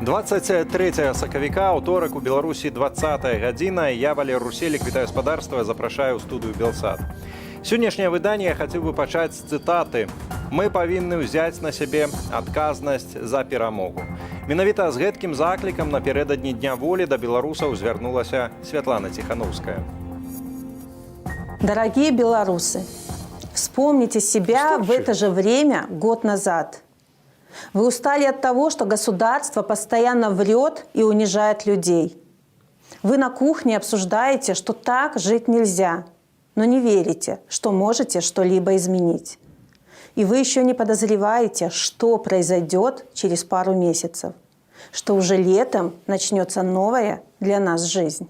23 сакавіка, аўторак у Беларусі 20-я гадзіна. Я, Валер Руселік, вітаю спадарства, запрашаю ў студыю Белсад. Сённяшняе выданне я хацеў бы пачаць з цытаты. Мы павінны ўзяць на сябе адказнасць за перамогу. Менавіта з гэткім заклікам напярэдадні Дня волі да беларусаў звярнулася Святлана Тихановская. Дорогие белорусы, вспомните себя в это же время год назад. Вы устали от того, что государство постоянно врет и унижает людей. Вы на кухне обсуждаете, что так жить нельзя, но не верите, что можете что-либо изменить. И вы еще не подозреваете, что произойдет через пару месяцев, что уже летом начнется новая для нас жизнь.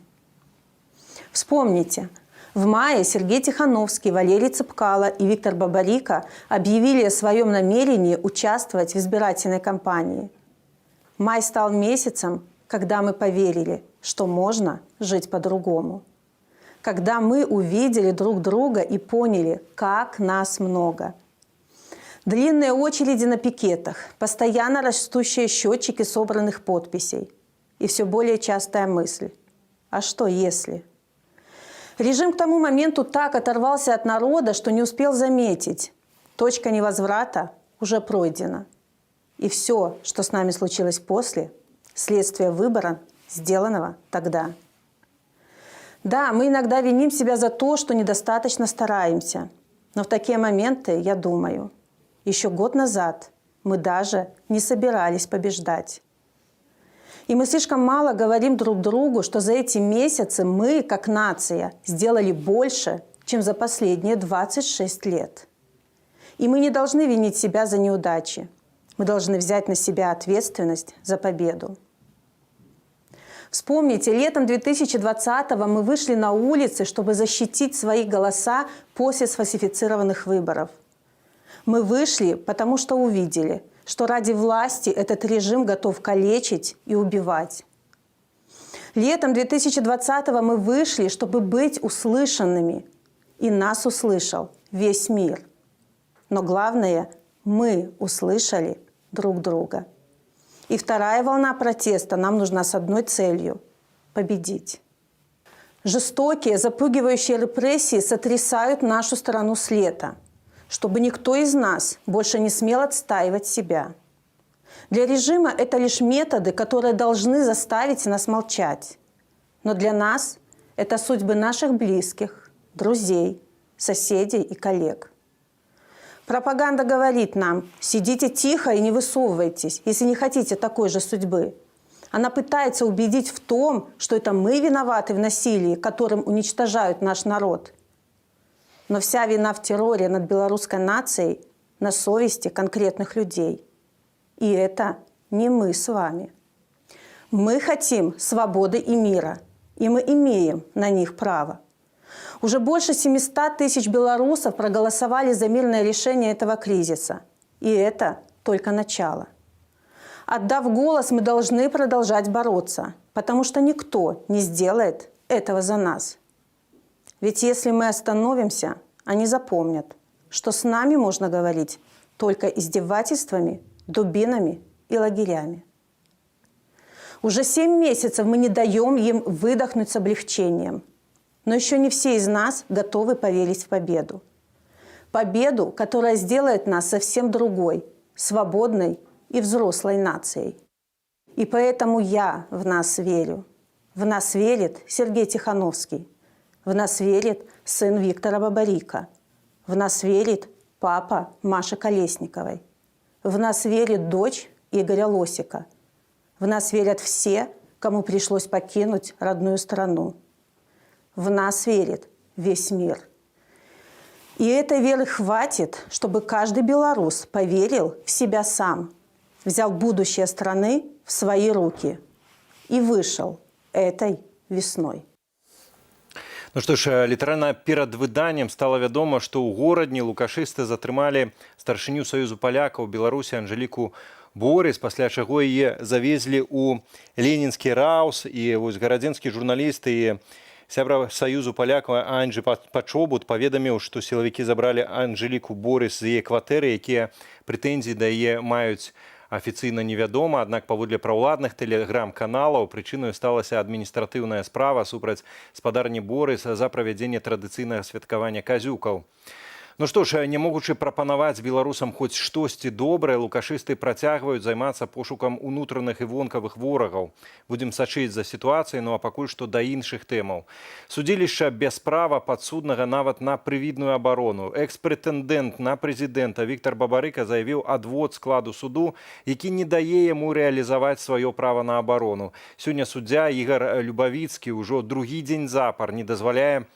Вспомните, в мае Сергей Тихановский, Валерий Цепкало и Виктор Бабарико объявили о своем намерении участвовать в избирательной кампании. Май стал месяцем, когда мы поверили, что можно жить по-другому. Когда мы увидели друг друга и поняли, как нас много. Длинные очереди на пикетах, постоянно растущие счетчики собранных подписей. И все более частая мысль: а что если? Режим к тому моменту так оторвался от народа, что не успел заметить. Точка невозврата уже пройдена. И все, что с нами случилось после, следствие выбора, сделанного тогда. Да, мы иногда виним себя за то, что недостаточно стараемся. Но в такие моменты, я думаю, еще год назад мы даже не собирались побеждать. И мы слишком мало говорим друг другу, что за эти месяцы мы, как нация, сделали больше, чем за последние 26 лет. И мы не должны винить себя за неудачи. Мы должны взять на себя ответственность за победу. Вспомните, летом 2020-го мы вышли на улицы, чтобы защитить свои голоса после сфальсифицированных выборов. Мы вышли, потому что увидели, что ради власти этот режим готов калечить и убивать. Летом 2020-го мы вышли, чтобы быть услышанными. И нас услышал весь мир. Но главное, мы услышали друг друга. И вторая волна протеста нам нужна с одной целью – победить. Жестокие, запугивающие репрессии сотрясают нашу страну с лета, чтобы никто из нас больше не смел отстаивать себя. Для режима это лишь методы, которые должны заставить нас молчать. Но для нас это судьбы наших близких, друзей, соседей и коллег. Пропаганда говорит нам: сидите тихо и не высовывайтесь, если не хотите такой же судьбы. Она пытается убедить в том, что это мы виноваты в насилии, которым уничтожают наш народ. Но вся вина в терроре над белорусской нацией на совести конкретных людей. И это не мы с вами. Мы хотим свободы и мира, и мы имеем на них право. Уже больше 700 тысяч белорусов проголосовали за мирное решение этого кризиса. И это только начало. Отдав голос, мы должны продолжать бороться, потому что никто не сделает этого за нас. Ведь если мы остановимся, они запомнят, что с нами можно говорить только издевательствами, дубинами и лагерями. Уже 7 месяцев мы не даем им выдохнуть с облегчением. Но еще не все из нас готовы поверить в победу. Победу, которая сделает нас совсем другой, свободной и взрослой нацией. И поэтому я в нас верю. В нас верит Сергей Тихановский. В нас верит сын Виктора Бабарико. В нас верит папа Маши Колесниковой. В нас верит дочь Игоря Лосика. В нас верят все, кому пришлось покинуть родную страну. В нас верит весь мир. И этой веры хватит, чтобы каждый белорус поверил в себя сам, взял будущее страны в свои руки и вышел этой весной. Ну што ж, літаральна перад выданнем стала вядома, што ў горадні лукашысты затрымалі старшыню Саюзу палякаў Беларусі Анжэліку Борис, пасля чаго яе завезлі ў ленінскі раус. І вось гарадзенскі журналіст і сябра Саюзу палякаў Анджы Пачобут паведаміў, што сілавікі забралі Анжэліку Борис з яе кватэры, якія прэтэнзіі да яе маюць Афіцыйна невядома, аднак паводле праўладных тэлеграм-каналаў прычынаю сталася адміністратыўная справа супраць спадарні Борыс за правядзенне традыцыйнага святкавання казюкаў. Ну што ж, не могучы прапанаваць беларусам хоць штосьці добрае, лукашысты працягваюць займацца пошукам унутраных і вонкавых ворагаў. Будзем сачыць за сітуацыяй, ну а пакуль што да іншых тэмаў. Судзілішча без права падсуднага нават на прывідную абарону. Экс-прэтэндэнт на прэзідэнта Віктар Бабарыка заявіў адвод складу суду, які не дае яму рэалізаваць сваё права на абарону. Сёння суддзя Ігар Любавіцкі ўжо другі дзень запар не дазваляе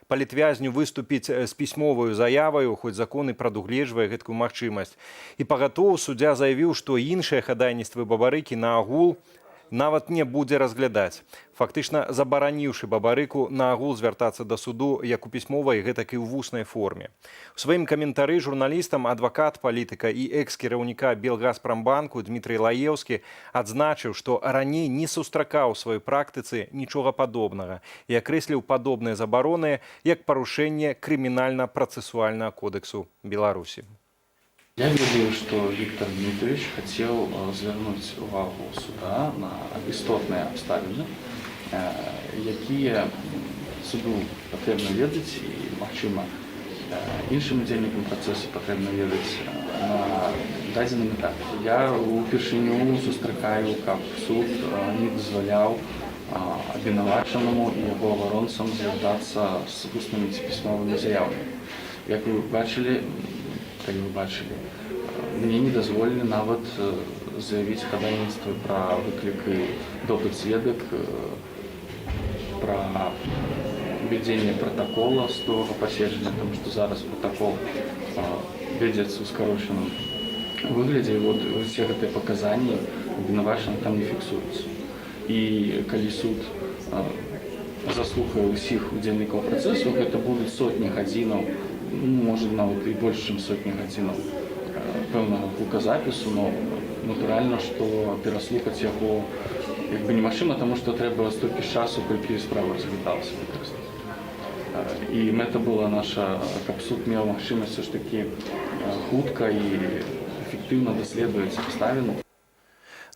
палітвязню выступіць з пісьмоваю заяваю, хоць закон і прадугледжвае гэткую магчымасць. І пагатоў суддзя заявіў, што іншыя хадайніцтвы Бабарыкі на агул нават не будзе разглядаць, фактычна забараніўшы Бабарыку на агул звяртацца да суду як у пісьмовай, гэтак і ў вуснай форме. У сваім каментары журналістам адвакат палітыка і экс-кіраўніка Белгазпрамбанку Дмітрый Лаеўскі адзначыў, што раней не сустракаў у сваёй практыцы нічога падобнага і акрэсліў падобныя забароны як парушэнне крымінальна-працэсуальнага кодексу Беларусі. Я ведаю, что Виктор Дмитриевич хотел звернуть увагу суда на істотные обставины, якія суду потрібно ведаць і, магчыма, іншым удзельнікам працэсу патрэбна ведаць на дадзеным этапе. Я упершыню сустракаю, каб суд не дазваляў абвінавачанаму і яго абаронцам звяртацца з вуснымі ці пісьмовымі заявамі. Як вы бачылі, мне не дазволілі нават заявіць хадайніцтва пра выклік і допыт сведак, пра вядзенне пратакола з того паседжання, тому што зараз пратакол вядзецца ў скарочаным выглядзе, і вот усе гэтыя паказанні абвінавачаных там не фіксуюцца. І калі суд заслухае ўсіх удзельнікаў працэсу, гэта будуць сотні гадзінаў, может, нават і больш, чым сотні гадзінаў пэўнага гуказапісу, но натуральна, што пераслухаць яго немагчыма, таму што трэба столькі часу, колькі справа разглядалася выкарыстаць. І мэта была наша, каб суд меў магчымасць ж такі хутка і эфектыўна даследаваць абставіны.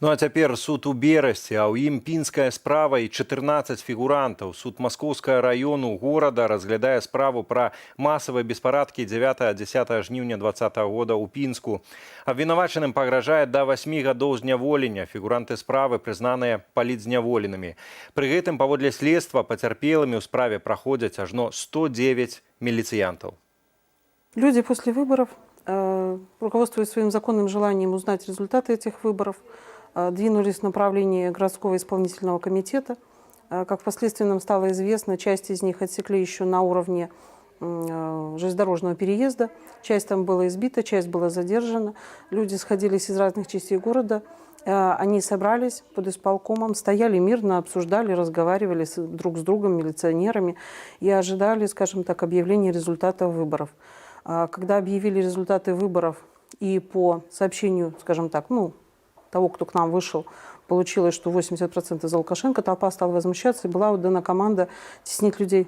Ну а цяпер суд у Берасці, а ў ім пінская справа і 14 фігурантаў. Суд Маскоўскага раёну горада разглядае справу пра масавыя беспарадкі 9-10 жніўня 2020 года ў Пінску. Абвінавачаным пагражае да 8 гадоў зняволення. Фігуранты справы прызнаныя палітзняволенымі. Пры гэтым, паводле следства, пацярпелымі ў справе праходзяць ажно 109 міліцыянтаў. Люди после выборов, руководствуясь своим законным желанием узнать результаты этих выборов, двинулись в направлении городского исполнительного комитета. Как впоследствии нам стало известно, часть из них отсекли еще на уровне железнодорожного переезда. Часть там была избита, часть была задержана. Люди сходились из разных частей города. Они собрались под исполкомом, стояли мирно, обсуждали, разговаривали друг с другом, милиционерами, и ожидали, скажем так, объявления результатов выборов. Когда объявили результаты выборов и по сообщению, скажем так, того, кто к нам вышел, получилось, что 80% за Лукашенко, толпа стала возмущаться, и была отдана команда теснить людей.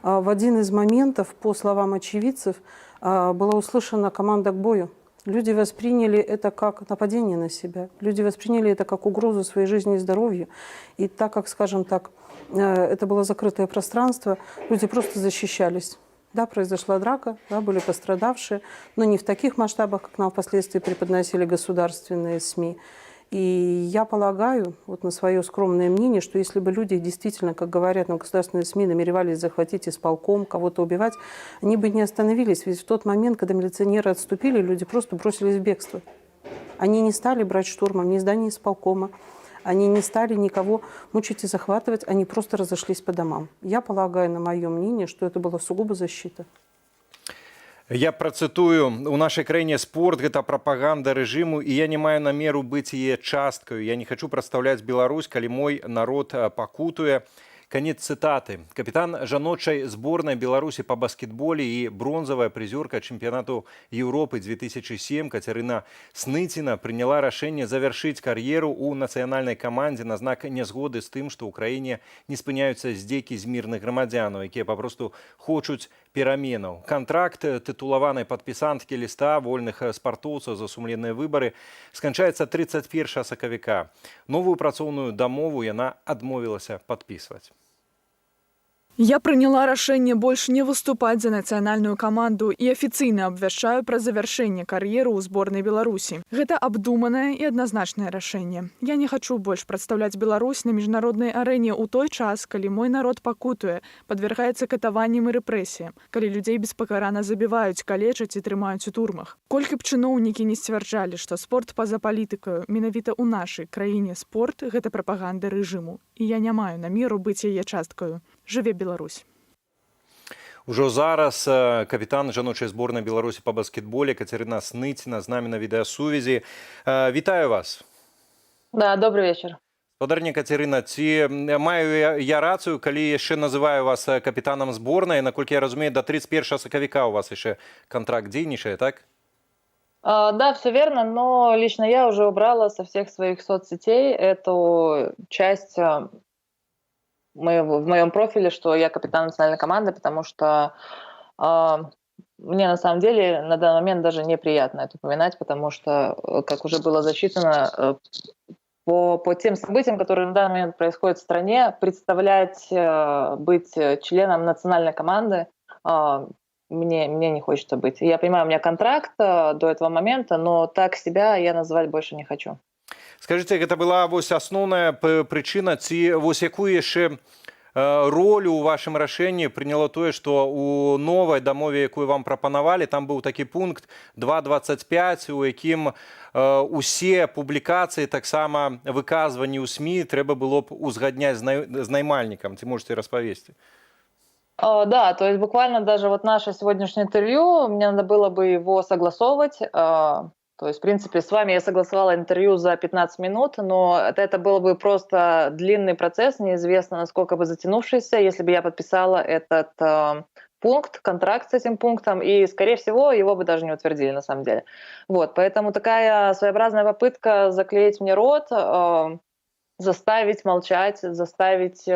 В один из моментов, по словам очевидцев, была услышана команда к бою. Люди восприняли это как нападение на себя. Люди восприняли это как угрозу своей жизни и здоровью. И так как, скажем так, это было закрытое пространство, люди просто защищались. Да, произошла драка, да, были пострадавшие, но не в таких масштабах, как нам впоследствии преподносили государственные СМИ. И я полагаю, вот на свое скромное мнение, что если бы люди действительно, как говорят нам государственные СМИ, намеревались захватить исполком, кого-то убивать, они бы не остановились. Ведь в тот момент, когда милиционеры отступили, люди просто бросились в бегство. Они не стали брать штурмом ни здание исполкома, они не стали никого мучить и захватывать, они просто разошлись по домам. Я полагаю, на мое мнение, что это была сугубо защита. Я працытую, у нашай краіне спорт – гэта прапаганда рэжыму, і я не маю намеру быць яе часткаю. Я не хочу прадстаўляць Беларусь, калі мой народ пакутуе. Конец цитаты. Капитан жаночай зборной Беларуси по баскетболе и бронзовая призерка чемпионату Европы 2007 Катерина Сныцина приняла решение завершить карьеру у национальной команде на знак нязгоды с тем, что в Украине не спыняются здзекі з мирных громадянаў, якія попросту хочуць пераменаў. Кантракт тытулаванай падпісанткі ліста вольных спартоўцаў за сумленныя выбары сканчаецца 31 сакавіка. Новую працоўную дамову яна адмовілася падпісваць. Я приняла решение больше не выступать за национальную команду и официально обвяшчаю про завершение карьеры у сборной Беларуси. Это обдуманное и однозначное решение. Я не хочу больше представлять Беларусь на международной арене у той час, когда мой народ пакутуе, подвергается катаванням и репрессиям, когда людей беспакарана забивают, калечаць и трымаюць у турмах. Колькі б чыноўнікі не сцвярджалі, што спорт па-за палітыкаю менавіта ў нашай краіне спорт гэта прапаганда рэжыму. І я не маю намеру быць яе часткаю. Жыве Беларусь. Ужо зараз капітан жаночай зборнай Беларусі па баскетболе Кацярына Сныціна з намі на відэасувязі. Вітаю вас. Да, добрый вечер. Спадарня Кацярына, ці маю я рацыю, калі яшчэ называю вас капітанам зборнай, наколькі я разумею, да 31 сакавіка у вас яшчэ контракт дзейнічае, так? Да, все верно, но лично я уже убрала со всех своих соцсетей эту часть в моем профиле, что я капитан национальной команды, потому что мне на самом деле на данный момент даже неприятно это упоминать, потому что, как уже было зачитано, по тем событиям, которые на данный момент происходят в стране, представлять, быть членом национальной команды мне не хочется быть. Я понимаю, у меня контракт до этого момента, но так себя я называть больше не хочу. Скажите, гэта была вось асноўная прычына, ці вось якую яшчэ ролю ў вашым рашэнні прыняло тое, што у новай дамове, якую вам прапанавалі, там быў такі пункт 2.25, у якім усе публікацыі, таксама выказванні ў СМІ трэба было б узгадняць з наймальнікам. Ці можете распавесці? Да, то есть буквально даже вот наше сегодняшнее интервью, мне надо было бы его согласовывать. То есть, в принципе, с вами я согласовала интервью за 15 минут, но это был бы просто длинный процесс, неизвестно, насколько бы затянувшийся, если бы я подписала этот пункт, контракт с этим пунктом, и, скорее всего, его бы даже не утвердили на самом деле. Вот, поэтому такая своеобразная попытка заклеить мне рот, заставить молчать, заставить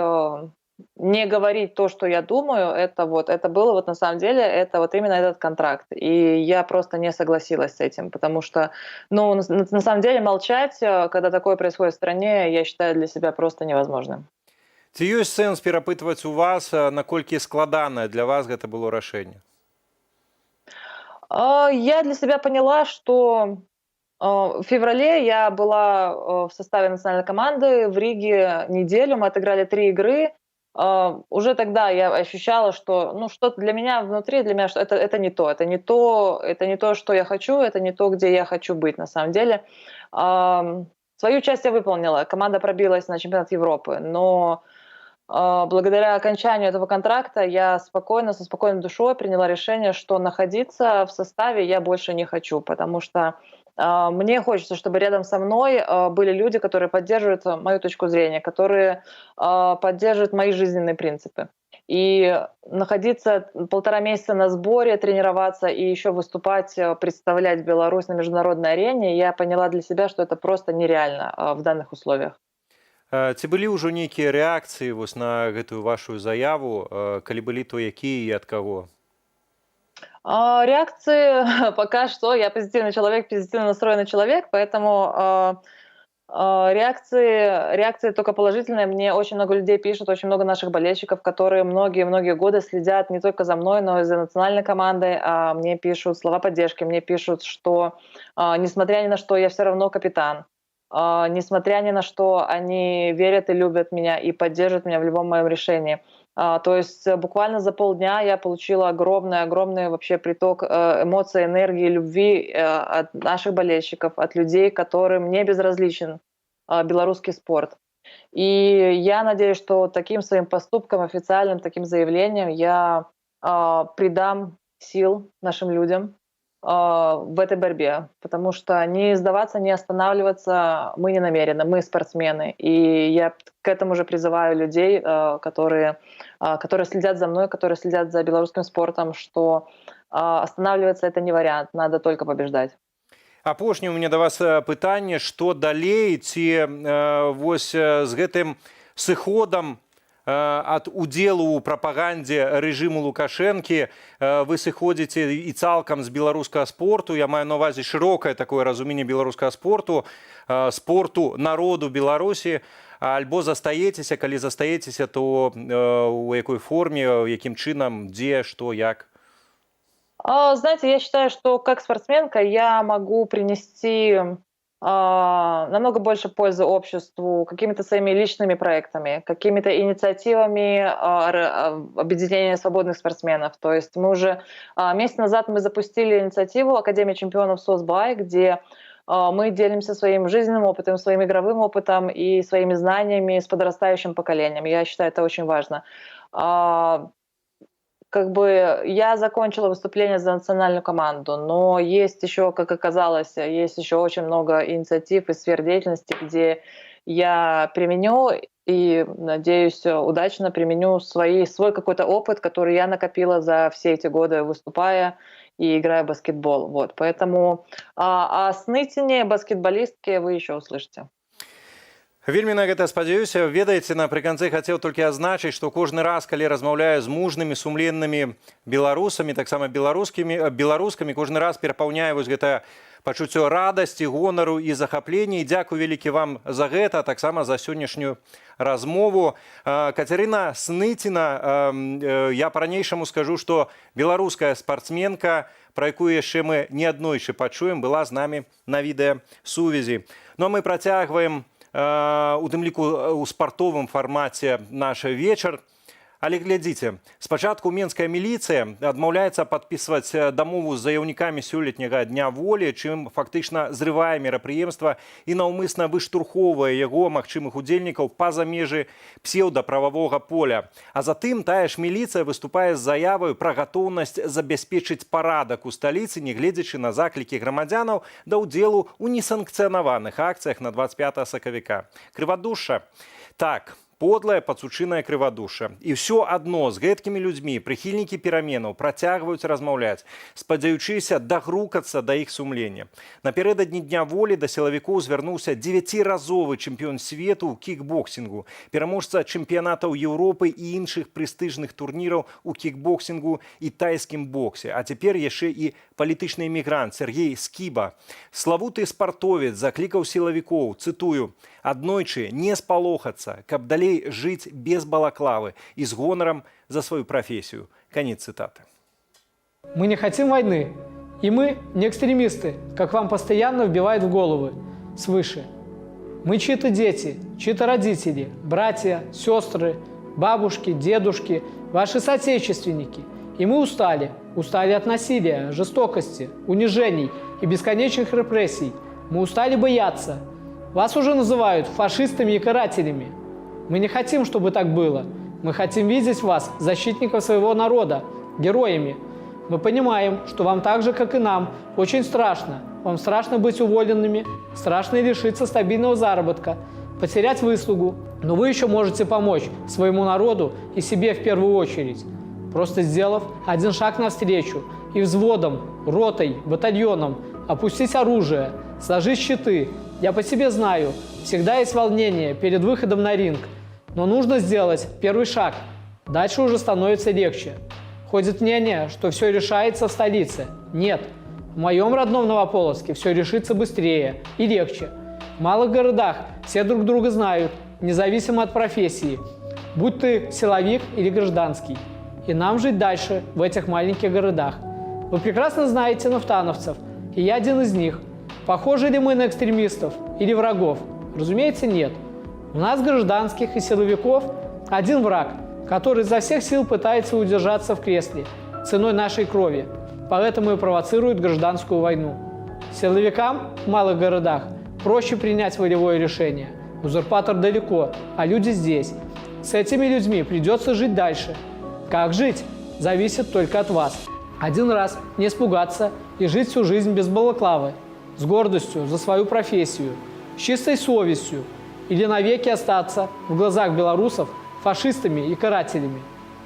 не говорить то, что я думаю, это было вот на самом деле, это вот именно этот контракт. И я просто не согласилась с этим, потому что, ну, на самом деле молчать, когда такое происходит в стране, я считаю для себя просто невозможным. Ці ёсць сэнс перапытваць у вас, наколькі складанае для вас гэта было рашэнне? Я для себя поняла, что в феврале я была в составе национальной команды в Риге неделю, мы отыграли 3 игры. Уже тогда я ощущала, что ну, что-то для меня внутри, для меня это не то, это не то, что я хочу, это не то, где я хочу быть на самом деле. Свою часть я выполнила, команда пробилась на чемпионат Европы, но благодаря окончанию этого контракта я спокойно, со спокойной душой приняла решение, что находиться в составе я больше не хочу, потому что мне хочется, чтобы рядом со мной были люди, которые поддерживают мою точку зрения, которые поддерживают мои жизненные принципы. И находиться 1,5 месяца на сборе, тренироваться и еще выступать, представлять Беларусь на международной арене, я поняла для себя, что это просто нереально в данных условиях. Ці былі ўжо нейкія рэакцыі вось на гэтую вашу заяву, калі былі, то якія і ад каго? Реакции пока что, я позитивный человек, позитивно настроенный человек, поэтому реакции только положительные. Мне очень много людей пишут, очень много наших болельщиков, которые многие-многие годы следят не только за мной, но и за национальной командой. Мне пишут слова поддержки, мне пишут, что несмотря ни на что, я все равно капитан. Несмотря ни на что, они верят и любят меня и поддерживают меня в любом моем решении. То есть буквально за полдня я получила огромный вообще приток эмоций, энергии, любви от наших болельщиков, от людей, которым не безразличен белорусский спорт. И я надеюсь, что таким своим поступком, официальным таким заявлением я придам сил нашим людям в этой борьбе, потому что не сдаваться, не останавливаться мы не намерены, мы спортсмены. И я к этому же призываю людей, которые следят за мной, которые следят за белорусским спортом, что останавливаться это не вариант, надо только побеждать. Апошняе у меня до вас пытанне, што далей, ці вось з гэтым сыходам ад удзелу ў прапагандзе рэжыму Лукашэнкі вы сыходзіце і цалкам з беларускага спорту. Я маю на ўвазе шырокае такое разуменне беларускага спорту, спорту народу Беларусі, альбо застаецеся, калі застаецеся, то у якой форме, якім чынам, дзе, што, як? Знаете, я считаю, что как спортсменка я могу принести намного больше пользы обществу какими-то своими личными проектами, какими-то инициативами объединения свободных спортсменов. То есть мы уже месяц назад мы запустили инициативу Академия чемпионов СОСБАЙ, где мы делимся своим жизненным опытом, своим игровым опытом и своими знаниями с подрастающим поколением. Я считаю, это очень важно. Как бы я закончила выступление за национальную команду, но есть еще, как оказалось, есть еще очень много инициатив и сфер деятельности, где я применю и, надеюсь, удачно применю свой какой-то опыт, который я накопила за все эти годы, выступая и играя в баскетбол. Вот. Поэтому о снытине баскетболистки вы еще услышите. Вельмі на гэта спадзяюся. Ведаеце, напрыканцы хацеў толькі азначыць, што кожны раз, калі размаўляю з мужнымі, сумленнымі беларусамі, таксама беларускамі, кожны раз перапаўняю вось гэта пачуццё радасці, гонару і захаплення. І дзякую вялікі вам за гэта, таксама за сённяшнюю размову. Кацярына Сныціна, я па-ранейшаму скажу, што беларуская спартсменка, пра якую яшчэ мы неаднойчы пачуем, была з намі на відэасувязі. Ну а мы працягваем у тым ліку ў спартовым фармаце наш вечар. Але глядзіце, спачатку менская міліцыя адмаўляецца падпісваць дамову з заяўнікамі сёлетняга дня волі, чым фактычна зрывае мерапрыемства і наўмысна выштурхоўвае яго магчымых удзельнікаў па-за межы псеўдаправавога поля. А затым тая ж міліцыя выступае з заявай пра гатоўнасць забяспечыць парадак у сталіцы, нягледзячы на заклікі грамадзянаў да ўдзелу ў несанкцыянаваных акцыях на 25 сакавіка. Крывадушша. Так, подлая пацучыная крывадушша. І ўсё адно з гэткімі людзьмі прыхільнікі пераменаў працягваюць размаўляць, спадзяючыся дагрукацца да іх сумлення. Напярэдадні дня волі да сілавікоў звярнуўся 9-разовы чэмпіён свету ў кікбоксінгу, пераможца чэмпіянатаў Еўропы і іншых прэстыжных турніраў у кікбоксінгу і тайскім боксе. А цяпер яшчэ і палітычны эмігрант Сергей Скіба. Славуты спартовец заклікаў сілавікоў, цытую, «Аднойчы не спалохацца, каб далей жыць без балаклавы и с гонором за свою профессию». Конец цитаты. Мы не хотим войны. И мы не экстремисты, как вам постоянно вбивают в головы свыше. Мы чьи-то дети, чьи-то родители, братья, сестры, бабушки, дедушки, ваши соотечественники. И мы устали. Устали от насилия, жестокости, унижений и бесконечных репрессий. Мы устали бояться. Вас уже называют фашистами и карателями. Мы не хотим, чтобы так было. Мы хотим видеть вас, защитников своего народа, героями. Мы понимаем, что вам так же, как и нам, очень страшно. Вам страшно быть уволенными, страшно лишиться стабильного заработка, потерять выслугу. Но вы еще можете помочь своему народу и себе в первую очередь. Просто сделав один шаг навстречу и взводом, ротой, батальоном опустить оружие, сложить щиты. Я по себе знаю, всегда есть волнение перед выходом на ринг. Но нужно сделать первый шаг. Дальше уже становится легче. Ходит мнение, что все решается в столице. Нет. В моем родном Новополоцке все решится быстрее и легче. В малых городах все друг друга знают, независимо от профессии. Будь ты силовик или гражданский. И нам жить дальше в этих маленьких городах. Вы прекрасно знаете нафтановцев, и я один из них. Похожи ли мы на экстремистов или врагов? Разумеется, нет. У нас, гражданских и силовиков, один враг, который изо всех сил пытается удержаться в кресле ценой нашей крови, поэтому и провоцирует гражданскую войну. Силовикам в малых городах проще принять волевое решение. Узурпатор далеко, а люди здесь. С этими людьми придется жить дальше. Как жить, зависит только от вас. Один раз не испугаться и жить всю жизнь без балаклавы, с гордостью за свою профессию, с чистой совестью, или навеки остаться в глазах белорусов фашистами и карателями.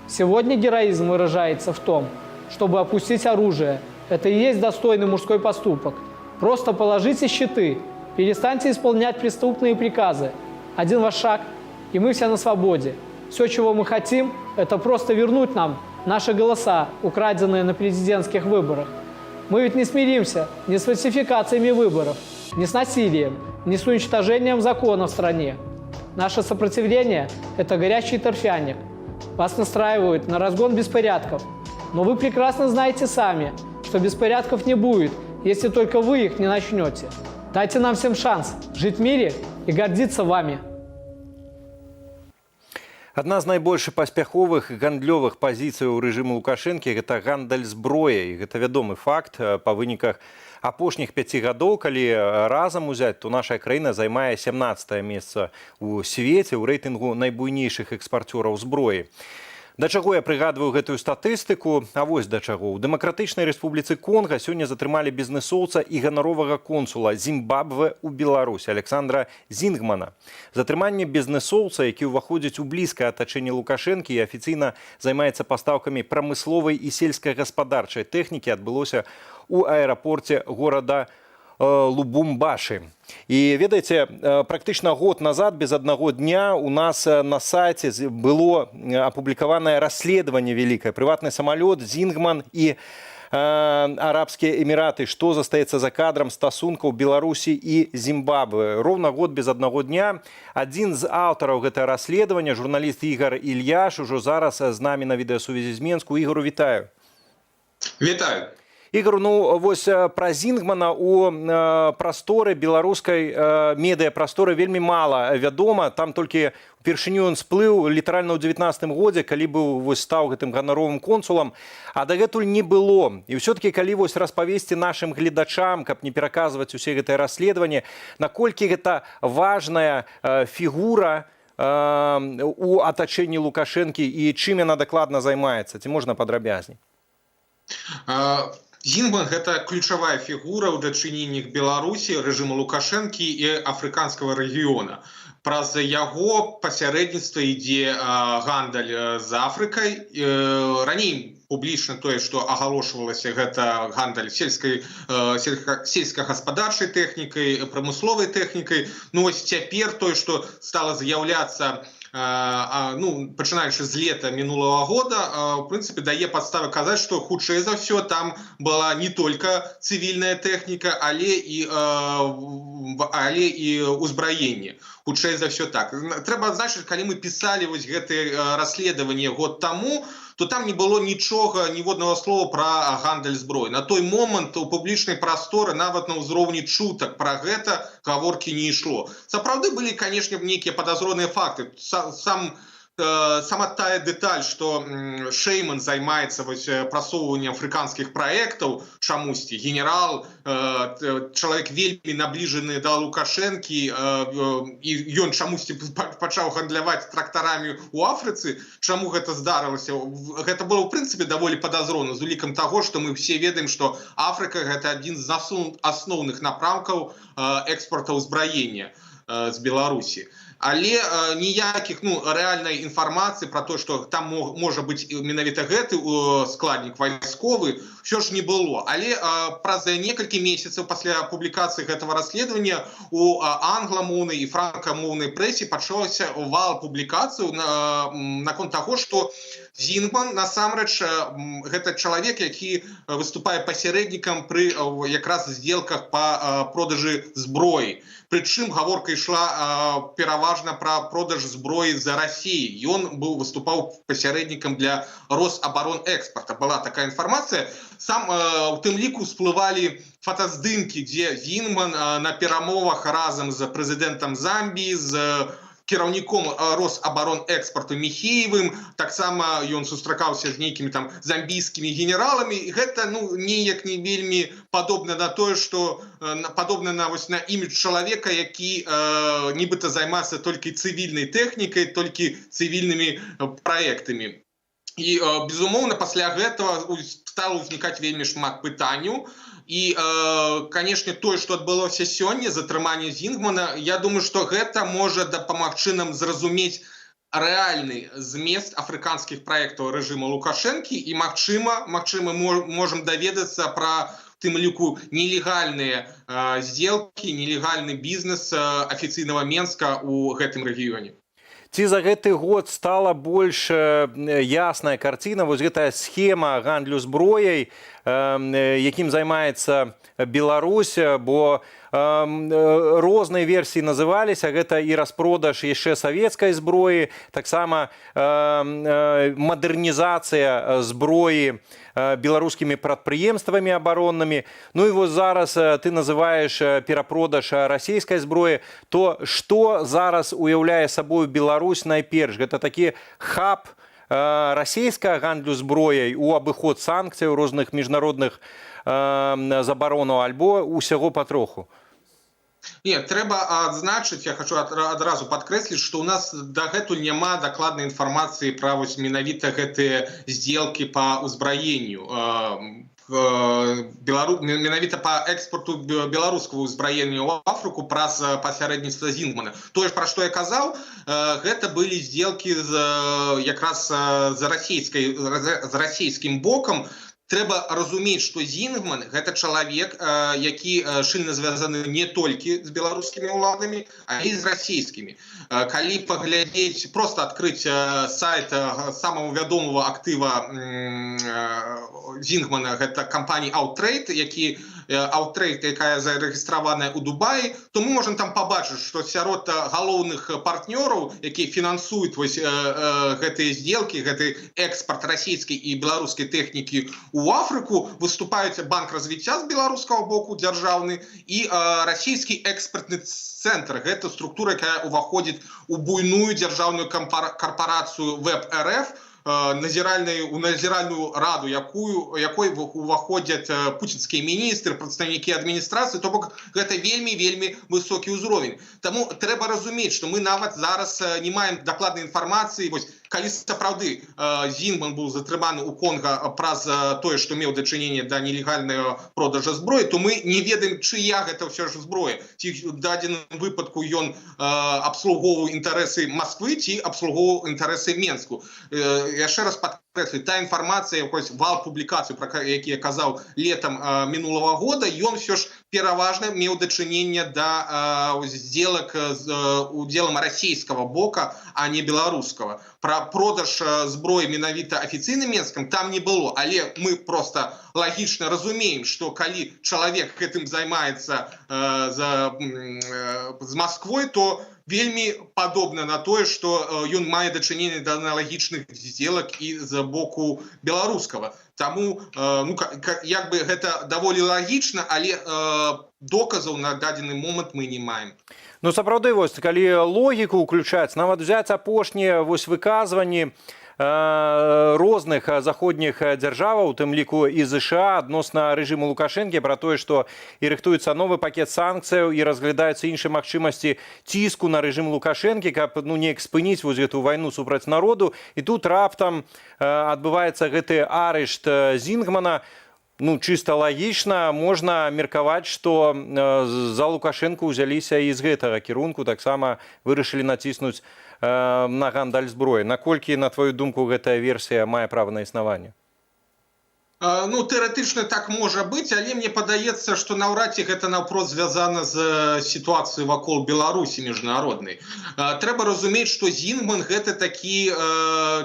Сегодня героизм выражается в том, чтобы опустить оружие. Это и есть достойный мужской поступок. Просто положите щиты, перестаньте исполнять преступные приказы. Один ваш шаг, и мы все на свободе. Все, чего мы хотим, это просто вернуть нам наши голоса, украденные на президентских выборах. Мы ведь не смиримся ни с фальсификациями выборов, ни с насилием, ни с уничтожением закона в стране. Наше сопротивление – это горячий торфяник. Вас настраивают на разгон беспорядков. Но вы прекрасно знаете сами, что беспорядков не будет, если только вы их не начнете. Дайте нам всем шанс жить в мире и гордиться вами. Адна з найбольш паспяховых гандлёвых пазіцый у рэжыму Лукашэнкі – гэта гандаль зброяй. Гэта вядомы факт. Па выніках апошніх 5 гадоў, калі разам узяць, то наша краіна займае 17е месца ў свеце ў рэйтынгу найбуйнейшых экспарцёраў зброі. Да чаго я прыгадваю гэтую статыстыку? А вось да чаго. У Дэмакратычнай Рэспубліцы Конга сёння затрымалі бізнэсоўца і ганаровага консула Зімбабве ў Беларусі Александра Зінгмана. Затрыманне бізнэсоўца, які ўваходзіць у блізкае атачэнне Лукашэнкі і афіцыйна займаецца пастаўкамі прамысловай і сельскагаспадарчай тэхнікі, адбылося ў аэрапорце горада Лубумбаши. І, ведаеце, практычна год назад, без аднаго дня, у нас на сайце было апублікаванае расследаванне вялікае. Прыватны самалёт, Зінгман і Арабскія Эміраты. Што застаецца за кадрам стасункаў Беларусі і Зімбабве. Роўна год без аднаго дня. Адзін з аўтараў гэтага расследавання, журналіст Ігор Ільяш, ужо зараз з намі на відэасувязі з Менску. Ігору, вітаю. Вітаю. Ігор, ну вось пра Зінгмана у прасторы беларускай медыяпрасторы вельмі мала вядома. Там толькі упершыню ён сплыў літаральна ў 19 годзе, калі быў вось стаў гэтым ганаровым консулам, а дагэтуль не было. І ўсё-такі калі вось распавесці нашым гледачам, каб не пераказваць усе гэтыя расследаванні, наколькі гэта важная фігура у атачэнні Лукашэнкі і чым яна дакладна займаецца? Ці можна падрабязней? Зінгман – гэта ключавая фігура ў дачыненнях Беларусі, рэжыму Лукашэнкі і афрыканскага рэгіёна. Праз яго пасярэдніцтва ідзе гандаль з Афрыкай. Раней публічна тое, што агалошвалася, гэта гандаль сельскагаспадарчай тэхнікай, прамысловай тэхнікай. Ну вось цяпер тое, што стала з'яўляцца пачынаючы з лета мінулого года, в прынцыпе, дае падставы казаць, што хутчэй за ўсё там была не толькі цывільная тэхніка, але і ўзбраенне. Хутчэй за ўсё так. Трэба адзначыць, калі мы пісалі вось гэтае расследаванне год таму, то там не было нічога, ніводнага слова пра гандаль зброй. На той момант у публічнай прасторы нават на ўзроўні чутак пра гэта гаворкі не ішло. Сапраўды былі, канешне, нейкія падазроныя факты. Сама тая дэталь, што Шейман займаецца прасоўваннем афрыканскіх праектаў чамусьці, генерал, чалавек вельмі набліжаны да Лукашэнкі, і ён чамусьці пачаў гандляваць трактарамі ў Афрыцы. Чаму гэта здарылася? Гэта было, ў прынцыпе, даволі падазрона, з улікам таго, што мы ўсе ведаем, што Афрыка – гэта адзін з асноўных напрамкаў экспарта ўзбраення з Беларусі. Але ніякіх рэальнай інфармацыі пра то, што там можа быць менавіта гэты складнік вайсковы, ўсё ж не было. Але праз некалькі месяцаў пасля публікацыі гэтага расследавання у англамоўнай і франкамоўнай прэсе пачаўся вал публікацыяў наконт таго, што Зінгман насамрэч гэта чалавек, які выступае пасярэднікам пры якраз здзелках па продажы зброі. Прычым гаворка ішла пераважна пра продаж зброі з Расіі. Ён выступаў пасярэднікам для Росабаронэкспарта. Была такая інфармацыя. Сам у тым ліку всплывалі фотаздымкі, дзе Зінгман на перамовах разам з прэзідэнтам Замбіі, з кіраўніком Росабаронэкспарту Міхеевым, таксама ён сустракаўся з нейкімі там замбійскімі генераламі. І гэта неяк не вельмі падобна на тое, што падобна на імідж чалавека, які нібыта займаецца толькі цывільнай тэхнікай, толькі цывільнымі праектамі. І, безумоўна, пасля гэтага стала ўзнікаць вельмі шмат пытанняў. І, канешне, тое, што адбылося сёння, затрыманне Зінгмана, я думаю, што гэта можа дапамагчы нам зразумець рэальны змест афрыканскіх праектаў рэжыму Лукашэнкі, і, магчыма, мы можам даведацца пра, в тым ліку, нелегальныя здзелкі, нелегальны бізнес афіцыйнага Менска ў гэтым рэгіёне. Ці за гэты год стала больш ясная карціна, вось гэтая схема гандлю зброяй, якім займаецца Беларусь, бо розныя версіі называліся, гэта і распродаж яшчэ савецкай зброі, таксама мадэрнізацыя зброі беларускімі прадпрыемствамі абароннымі. Ну і вось зараз ты называеш перапродаж расійскай зброі. То што зараз уяўляе сабою Беларусь найперш? Гэта такі хаб расійскага гандлю зброяй у абыход санкцыяў, розных міжнародных забаронаў, альбо усяго патроху? Нет, трэба адзначыць, я хочу адразу падкрэсліць, што ў нас дагэтуль няма дакладнай інфармацыі пра вось менавіта гэтыя здзелкі па ўзбраенню. Менавіта па экспорту беларускага ўзбраення ў Афрыку праз пасярэдніцтва Зінгмана. Тое, пра што я казаў, гэта былі здзелкі якраз з расійскім бокам. Трэба разумець, што Зінгман – гэта чалавек, які шчыльна звязаны не толькі з беларускімі ўладамі, а і з расійскімі. Калі паглядзець, проста адкрыць сайт самого вядомого актыва Зінгмана, гэта кампанія Outtrade, якая зарэгістраваная ў Дубаі, то мы можам там пабачыць, што сярод галоўных партнёраў, якія фінансуюць гэтыя здзелкі, гэты экспарт расійскай і беларускай тэхнікі у Афрыку, выступаюць Банк развіцця з беларускага боку дзяржаўны і расійскі экспартны цэнтр. Гэта структура, якая ўваходзіць у буйную дзяржаўную карпарацыю ВЭБ-РФ, назіральную раду, якой уваходзяць пуцінскія міністры, прадстаўнікі адміністрацыі, то бок гэта вельмі высокі ўзровень. Таму трэба разумець, што мы нават зараз не маем дакладнай інфармацыі. Вось калі сапраўды Зінгман быў затрыманы ў Конга праз тое, што меў дачыненне да нелегальнага продажа зброі, то мы не ведаем, чыя гэта ўсё ж зброя. Ці ў дадзеным выпадку ён абслугоўваў інтарэсы Масквы, ці абслугоўваў інтарэсы Менску. Яшчэ раз падкрэслю, та інфармацыя, якось вал публікацыі, пра які я казаў летам мінулага года, ён ўсё ж пераважна меў дачыненне да здзелак з удзелам расійскага бока, а не беларускага. Пра продаж зброі менавіта афіцыйным Менскам там не было, але мы просто лагічна разумеем, што калі чалавек гэтым займаецца з Масквой, то вельмі падобна на тое, што ён мае дачыненне да аналагічных здзелак і з боку беларускага. Таму як бы гэта даволі лагічна, але доказаў на дадзены момант мы не маем. Ну, сапраўды, вось, калі логіку ўключаць, нават взяць апошнія выказванні розных заходніх дзяржаваў, у тым ліку і ЗША, адносна рэжыму Лукашэнкі, пра тое, што і рыхтуецца новы пакет санкцыяў, і разглядаюцца іншыя магчымасці ціску на рэжым Лукашэнкі, каб неяк спыніць вось гэту вайну супраць народу. І тут раптам адбываецца гэты арышт Зінгмана. Ну, чыста лагічна, можна меркаваць, што за Лукашэнку ўзяліся і з гэтага кірунку, таксама вырашылі націснуць на гандаль зброі. Наколькі, на твою думку, гэтая версія мае права на існаванне? Ну, тэарэтычна так можа быць, але мне падаецца, што наўрад ці гэта наўпрост звязана з сітуацыяй вакол Беларусі міжнароднай. Трэба разумець, што Зінгман гэта такі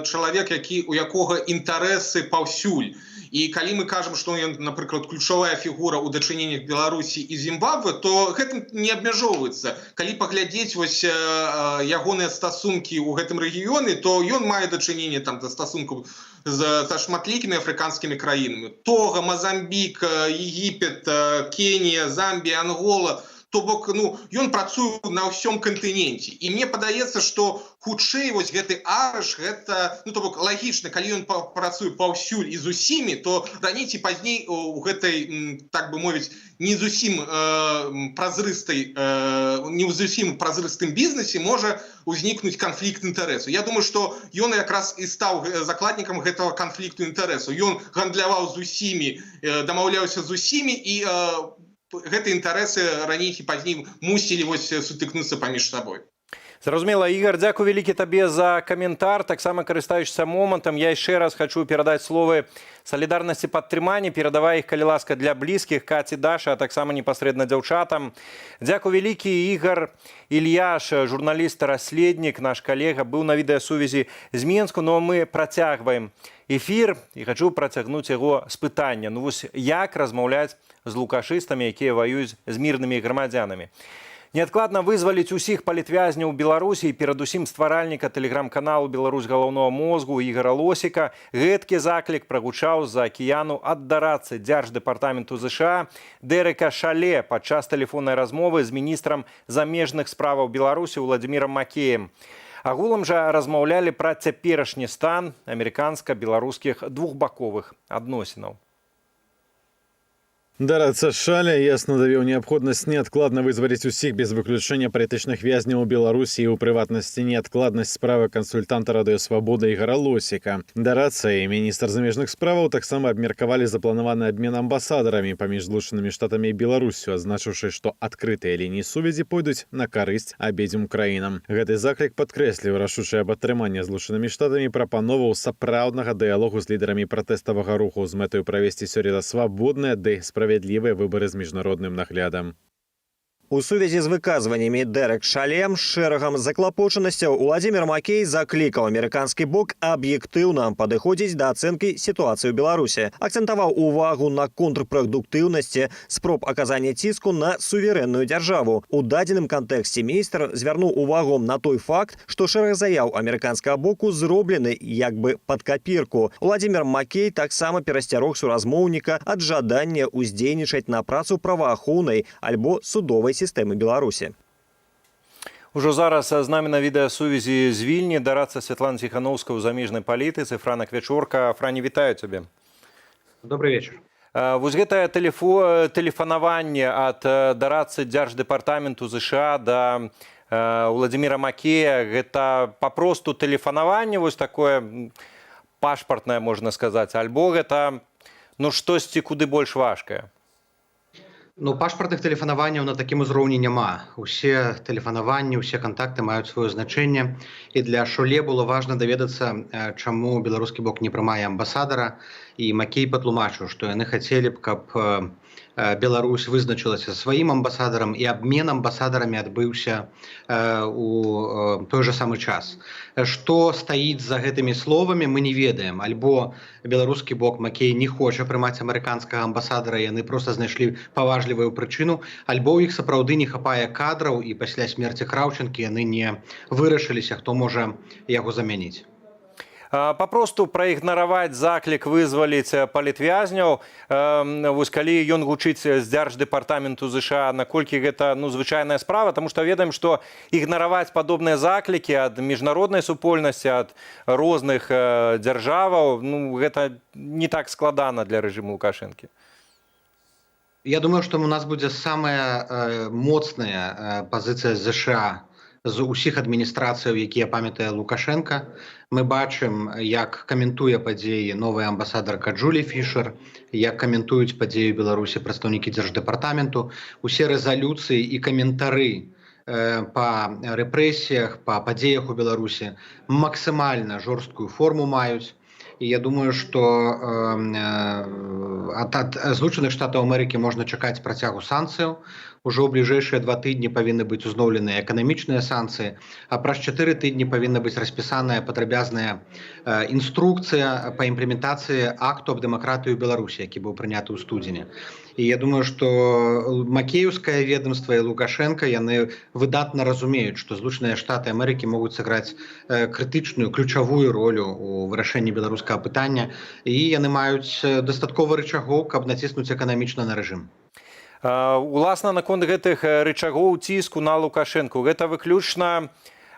чалавек, у якога інтарэсы паўсюль. І калі мы кажам, што ён, напрыклад, ключавая фігура ў дачыненнях Беларусі і Зімбабве, то гэтым не абмяжоўваецца. Калі паглядзець вось ягоныя стасункі ў гэтым рэгіёне, то ён мае дачыненне там да стасункаў са шматлікімі афрыканскімі краінамі. Тога, Мазамбік, Егіпет, Кенія, Замбія, Ангола. То бок, ён працуе на ўсём кантыненце. І мне падаецца, што хутчэй вось гэты арыш, гэта, то бок, лагічна, калі ён працуе паўсюль і з усімі, то раней ці пазней у гэтай, так бы мовіць, не зусім празрыстым бізнесе можа ўзнікнуць канфлікт інтарэсу. Я думаю, што ён якраз і стаў закладнікам гэтага канфлікту інтарэсу. Ён гандляваў з усімі, дамаўляўся з усімі, і гэтыя інтарэсы раней ці пазней мусілі сутыкнуцца паміж сабой. Зразумела, Ігор, дзякуй вялікі табе за каментар. Таксама карыстаючыся момантам, я яшчэ раз хочу перадаць словы салідарнасці падтрымання, перадавай іх, калі ласка, для блізкіх, Каці, Даша, а таксама непасрэдна дзяўчатам. Дзякуй вялікі, Ігор Ільяш, журналіст-расследнік, наш калега, быў на відэасувязі з Менску, но мы працягваем эфір і хочу працягнуць яго з пытання. Ну вось як размаўляць з лукашыстамі, якія ваююць з мірнымі грамадзянамі. Неадкладна вызваліць усіх палітвязняў Беларусі, перадусім стваральніка тэлеграм-каналу «Беларусь галаўнога мозгу» Ігора Лосіка. Гэткі заклік прагучаў з-за акіяну ад дарадцы Дзярждэпартаменту ЗША Дэрэка Шале падчас тэлефоннай размовы з міністрам замежных справаў Беларусі Уладзімірам Макеем. Агулам жа размаўлялі пра цяперашні стан амерыканска-беларускіх двухбаковых адносінаў. Дарадца Шаля ясна давеў неабходнасць неадкладна вызваліць усіх без выключэння палітычных вязняў у Беларусі і ў прыватнасці неадкладнасць справы кансультанта радыёсвабода Ігора Лосіка. Дарадца і міністр замежных справаў таксама абмеркавалі запланаваны абмен амбасадарамі паміж Злучанымі Штатамі і Беларусю, адзначыўшы, што адкрытыя лініі сувязі пойдуць на карысць абедзвюм краінам. Гэты заклік падкрэсліў рашучае падтрыманне Злучанымі Штатамі прапановаў сапраўднага дыялогу з лідарамі пратэставага руху з мэтаю правесці сёлета свабодныя ды справядлівыя выбары з міжнародным наглядам. У сувязі з выказваннямі Дэрэк Шале з шэрагам заклапочанасцяў Уладзімір Макей заклікаў амерыканскі бок аб'ектыўна падыходзіць да ацэнкі сітуацыі ў Беларусі. Акцэнтаваў увагу на контрпрадуктыўнасці спроб аказання ціску на суверэнную дзяржаву. У дадзеным кантэксце міністр звярнуў увагу на той факт, што шэраг заяў амерыканскага боку зроблены як бы пад капірку. Уладзімір Макей таксама перасцярог суразмоўніка ад жадання ўздзейнічаць на працу праваахоўнай альбо судовай сістэмы Беларусі. Ужо зараз з намі на відэасувязі з Вільні дарадца Святлана Ціхановская ў замежнай палітыцы, Франа Квячорка. Франі, вітаю цябе. Добрый вечер. Вось гэтае тэлефанаванне ад дарадцы Дзярждэпартаменту ЗША да Уладзіміра Макея, гэта папросту тэлефанаванне, вось такое пашпартнае, можна сказаць, альбо гэта штосьці куды больш важкае? Пашпартных тэлефанаванняў на такім узроўні няма. Усе тэлефанаванні, усе кантакты маюць сваё значэнне. І для Шоле было важна даведацца, чаму беларускі бок не прымае амбасадара. І Макей патлумачыў, што яны хацелі б, каб Беларусь вызначылася сваім амбасадарам і абмен амбасадарамі адбыўся у той жа самы час. Што стаіць за гэтымі словамі, мы не ведаем. Альбо беларускі бок Макей не хоча прымаць амерыканскага амбасадара, яны проста знайшлі паважлівую прычыну, альбо ў іх сапраўды не хапае кадраў, і пасля смерці Краўчэнкі яны не вырашыліся, хто можа яго замяніць. Папросту праігнараваць заклік вызваліць палітвязняў. Вось калі ён гучыць з Дзярждэпартаменту ЗША, наколькі гэта звычайная справа, таму што ведаем, што ігнараваць падобныя заклікі ад міжнароднай супольнасці, ад розных дзяржаваў, гэта не так складана для рэжыму Лукашэнкі. Я думаю, што у нас будзе самая моцная пазіцыя ЗША з усіх адміністрацыяў, якія памятае Лукашенка. Мы бачым, як каментуе падзеі новы амбасадарка Джулі Фішер, як каментуюць падзеі Беларусі прадстаўнікі Дзярждэпартаменту. Усе рэзалюцыі і каментары па рэпрэсіях, па падзеях у Беларусі максімальна жорсткую форму маюць. І я думаю, што ад Злучаных Штатаў Амерыкі можна чакаць працягу санкцыяў. Ужо ў бліжэйшыя 2 тыдні павінны быць узноўленыя эканамічныя санкцыі, а праз 4 тыдні павінна быць распісаная падрабязная інструкцыя па імплементацыі акту аб дэмакратыі ў Беларусі, які быў прыняты ў студзені. І я думаю, што Макеевскае ведомства і Лукашенка яны выдатна разумеюць, што Злучаныя Штаты Амерыкі могуць сыграць крытычную, ключавую ролю ў вырашэнні беларускага пытання, і яны маюць дастаткова рычагоў, каб націснуць эканамічна на рэжым. Уласна, наконт гэтых рычагоў ціску на Лукашэнку, гэта выключна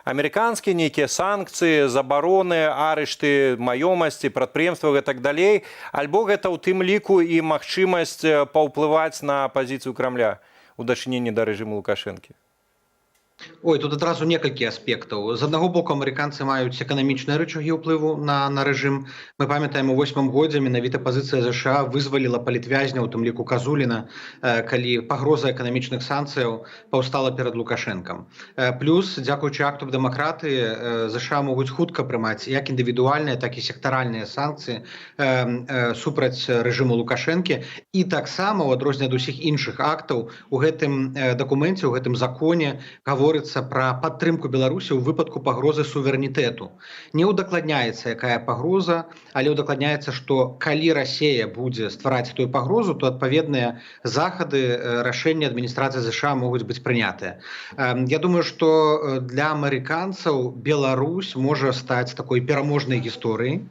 амерыканскія нейкія санкцыі, забароны, арышты маёмасці, прадпрыемстваў і так далей, альбо гэта ў тым ліку і магчымасць паўплываць на пазіцыю Крамля ў дачыненні да рэжыму Лукашэнкі? Ой, тут адразу некалькі аспектаў. З аднаго боку, амерыканцы маюць эканамічныя рычагі ўплыву на рэжым. Мы памятаем, у 8-м годзе менавіта пазіцыя ЗША вызваліла палітвязня, у тым ліку Казуліна, калі пагроза эканамічных санкцыяў паўстала перад Лукашэнкам. Плюс, дзякуючы акту дэмакратыі, ЗША могуць хутка прымаць як індывідуальныя, так і сектаральныя санкцыі супраць рэжыму Лукашэнкі. І таксама, у адрозненне ад усіх іншых актаў, у гэтым дакуменце, у гэтым законе гаворыцца пра падтрымку Беларусі ў выпадку пагрозы суверэнітэту. Не ўдакладняецца, якая пагроза, але ўдакладняецца, што калі Расія будзе ствараць тую пагрозу, то адпаведныя захады, рашэнні адміністрацыі ЗША могуць быць прынятыя. Я думаю, што для амерыканцаў Беларусь можа стаць такой пераможнай гісторыяй.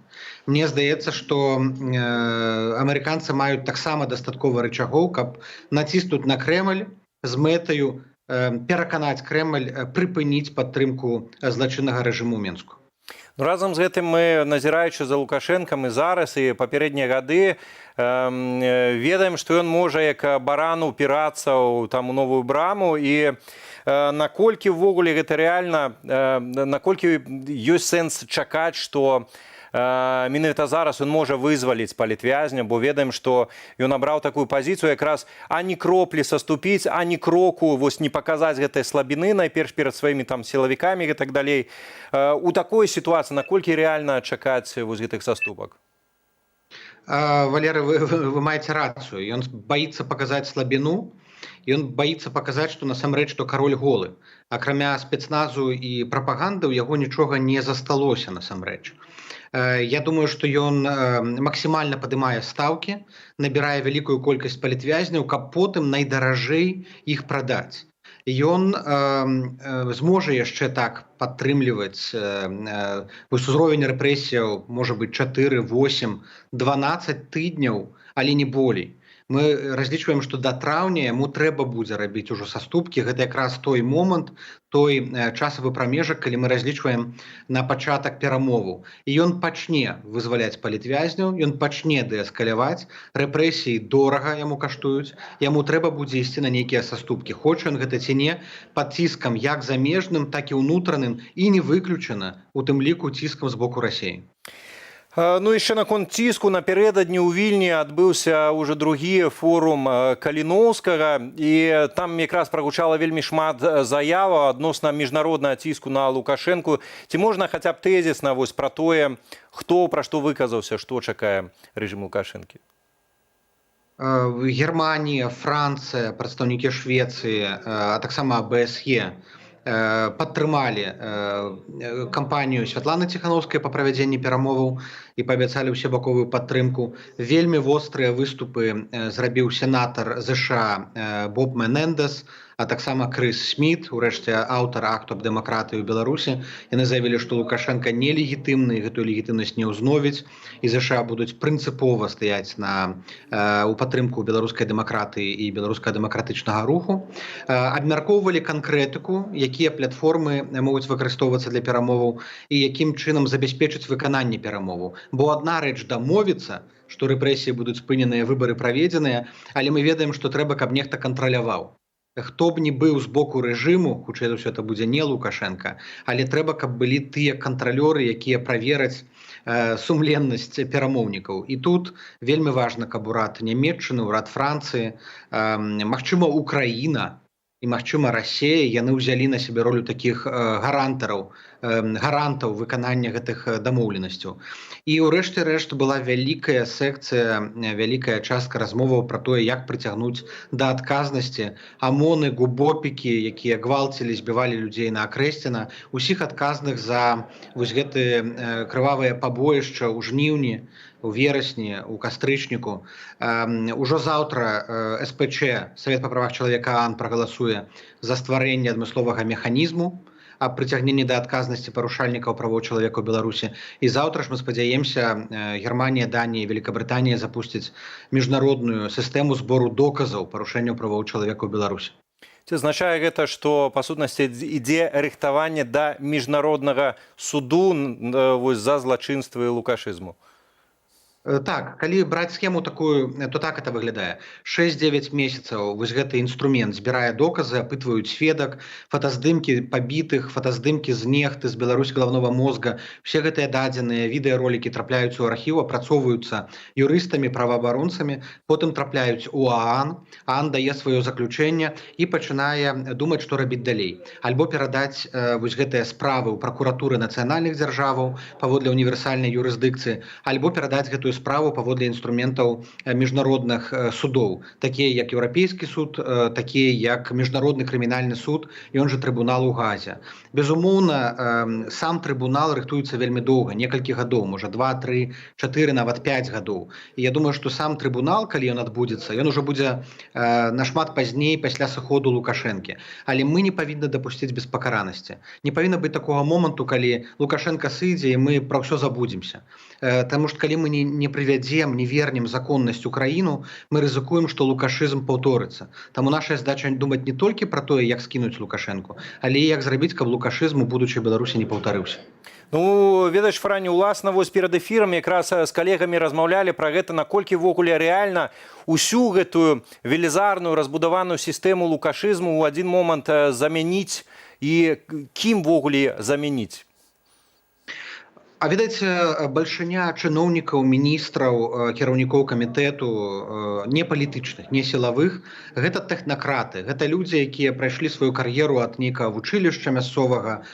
Мне здаецца, што амерыканцы маюць таксама дастаткова рычагоў, каб націснуць на Крэмль з мэтаю пераканаць Крэмль прыпыніць падтрымку злачыннага рэжыму ў Мінску. Разам з гэтым мы, назіраючы за Лукашэнкам і зараз, і папярэднія гады, ведаем, што ён можа як баран упірацца ў новую браму, і наколькі ўвогуле гэта рэальна, наколькі ёсць сэнс чакаць, што менавіта зараз ён можа вызваліць палітвязня, бо ведаем, што ён абраў такую пазіцыю якраз ані кроплі саступіць, ані кроку не паказаць гэтай слабіны, найперш перад сваімі сілавікамі і так далей. У такой сітуацыі наколькі рэальна чакаць гэтых саступак? Валеры, вы маеце рацыю. Ён баіцца паказаць слабіну, ён баіцца паказаць, што насамрэч што кароль голы. Акрамя спецназу і прапаганды ў яго нічога не засталося насамрэч. Я думаю, што ён максімальна падымае стаўкі, набірае вялікую колькасць палітвязняў, каб потым найдаражэй іх прадаць. Ён зможа яшчэ так падтрымліваць узровень рэпрэсіяў, можа быць 4, 8, 12 тыдняў, але не болей. Мы разлічваем, што да траўня яму трэба будзе рабіць ужо саступкі. Гэта якраз той момант, той часавы прамежак, калі мы разлічваем на пачатак перамоваў. І ён пачне вызваляць палітвязняў, ён пачне дээскаляваць, рэпрэсіі дорага яму каштуюць, яму трэба будзе ісці на нейкія саступкі. Хоча ён гэта ці не, пад ціскам як замежным, так і ўнутраным, і не выключана, у тым ліку ціскам з боку Расіі. Яшчэ наконт ціску, напярэдадні ў Вільні адбыўся ўжо другі форум Каліноўскага, і там якраз прагучала вельмі шмат заяваў адносна міжнароднага ціску на Лукашэнку. Ці можна хаця б тэзісна пра тое, хто пра што выказаўся, што чакае рэжым Лукашэнкі? Германія, Францыя, прадстаўнікі Швецыі, а таксама АБСЕ падтрымалі кампанію Святланы Ціхановскай па правядзенні перамоваў і паабяцалі ўсебаковую падтрымку. Вельмі вострыя выступы зрабіў сенатар ЗША Боб Менендес, а таксама Крыс Сміт, урэшце аўтар акту аб дэмакратыі ў Беларусі. Яны заявілі, што Лукашэнка нелегітымны, і гэтую легітымнасць не ўзновіць, і ЗША будуць прынцыпова стаяць у падтрымку беларускай дэмакратыі і беларускага дэмакратычнага руху. Абмяркоўвалі канкрэтыку, якія платформы могуць выкарыстоўвацца для перамоваў і якім чынам забяспечыць выкананне перамоваў. Бо адна рэч дамовіцца, што рэпрэсіі будуць спыненыя, выбары праведзеныя, але мы ведаем, што трэба, каб нехта кантраляваў. Хто б не быў з боку рэжыму, хутчэй за ўсё, это будзе не Лукашэнка, але трэба, каб былі тыя кантралёры, якія правераць сумленнасць перамоўнікаў. І тут вельмі важна, каб урад Нямецчыны, урад Францыі, магчыма, Украіна і, магчыма, Расія, яны ўзялі на сябе ролю такіх гарантаў выканання гэтых дамоўленасцяў. І ўрэшце рэшт была вялікая секцыя, вялікая частка размоваў пра тое, як прыцягнуць да адказнасці АМОНы, губопікі, якія гвалцілі, збівалі людзей на Акрэсціна, усіх адказных за гэтыя крывавыя пабоішча ў жніўні, у верасні, у кастрычніку. Ужо заўтра СПЧ, Савет па правах чалавека ААН, прагаласуе за стварэнне адмысловага механізму аб прыцягненні да адказнасці парушальнікаў правоў чалавека ў Беларусі. І заўтра ж мы спадзяемся, Германія, Данія і Великабрытанія запусцяць міжнародную сістэму збору доказаў парушэнняў правоў чалавека ў Беларусі. Ці азначае гэта, што, па сутнасці, ідзе рыхтаванне да міжнароднага суду за злачынствы лукашызму? Так, калі браць схему такую, то так это выглядае. 6-9 месяцаў вось гэты інструмент збірае доказы, апытваюць сведак, фотаздымкі пабітых, фотаздымкі з нехты, з Беларусь галаўнога мозга. Все гэтыя дадзеныя відэаролікі трапляюць у архіў, апрацоўваюцца юрыстамі, праваабаронцамі, потым трапляюць у ААН. ААН дае сваё заключэнне і пачынае думаць, што рабіць далей. Альбо перадаць вось гэтыя справы ў пракуратуры нацыянальных дзяржаваў паводле універсальнай юрысдыкцыі, альбо перадаць гэтую справу паводле інструментаў міжнародных судоў, такія як Еўрапейскі суд, такія як міжнародны крымінальны суд, ён жа трыбунал у Газе. Безумоўна, сам трыбунал рыхтуецца вельмі доўга, некалькі гадоў, можа 2, 3, 4, нават 5 гадоў. І я думаю, што сам трыбунал, калі ён адбудзецца, ён ужо будзе нашмат пазней пасля сыходу Лукашэнкі. Але мы не павінны дапусціць беспакаранасці. Не павінна быць такога моманту, калі Лукашенко сыдзе і мы пра ўсё забудземся. Таму што калі мы не прывядзем, не вернем законнасць у краіну, мы рызыкуем, што лукашызм паўторыцца. Таму наша задача думаць не толькі пра тое, як скінуць Лукашэнку, але і як зрабіць, каб лукашызм у будучай Беларусі не паўтарыўся. Ну, ведаеш, Франю, уласна, вось перад эфірам якраз з калегамі размаўлялі пра гэта, наколькі ввогуле рэальна усю гэтую велізарную разбудаваную сістэму лукашызму ў адзін момант замяніць і кім ввогуле замяніць? А відаць, бальшыня чыноўнікаў, міністраў, кіраўнікоў камітэту не палітычных, не сілавых, гэта тэхнакраты, гэта людзі, якія прайшлі сваю кар'еру ад нейкага вучылішча мясцовага,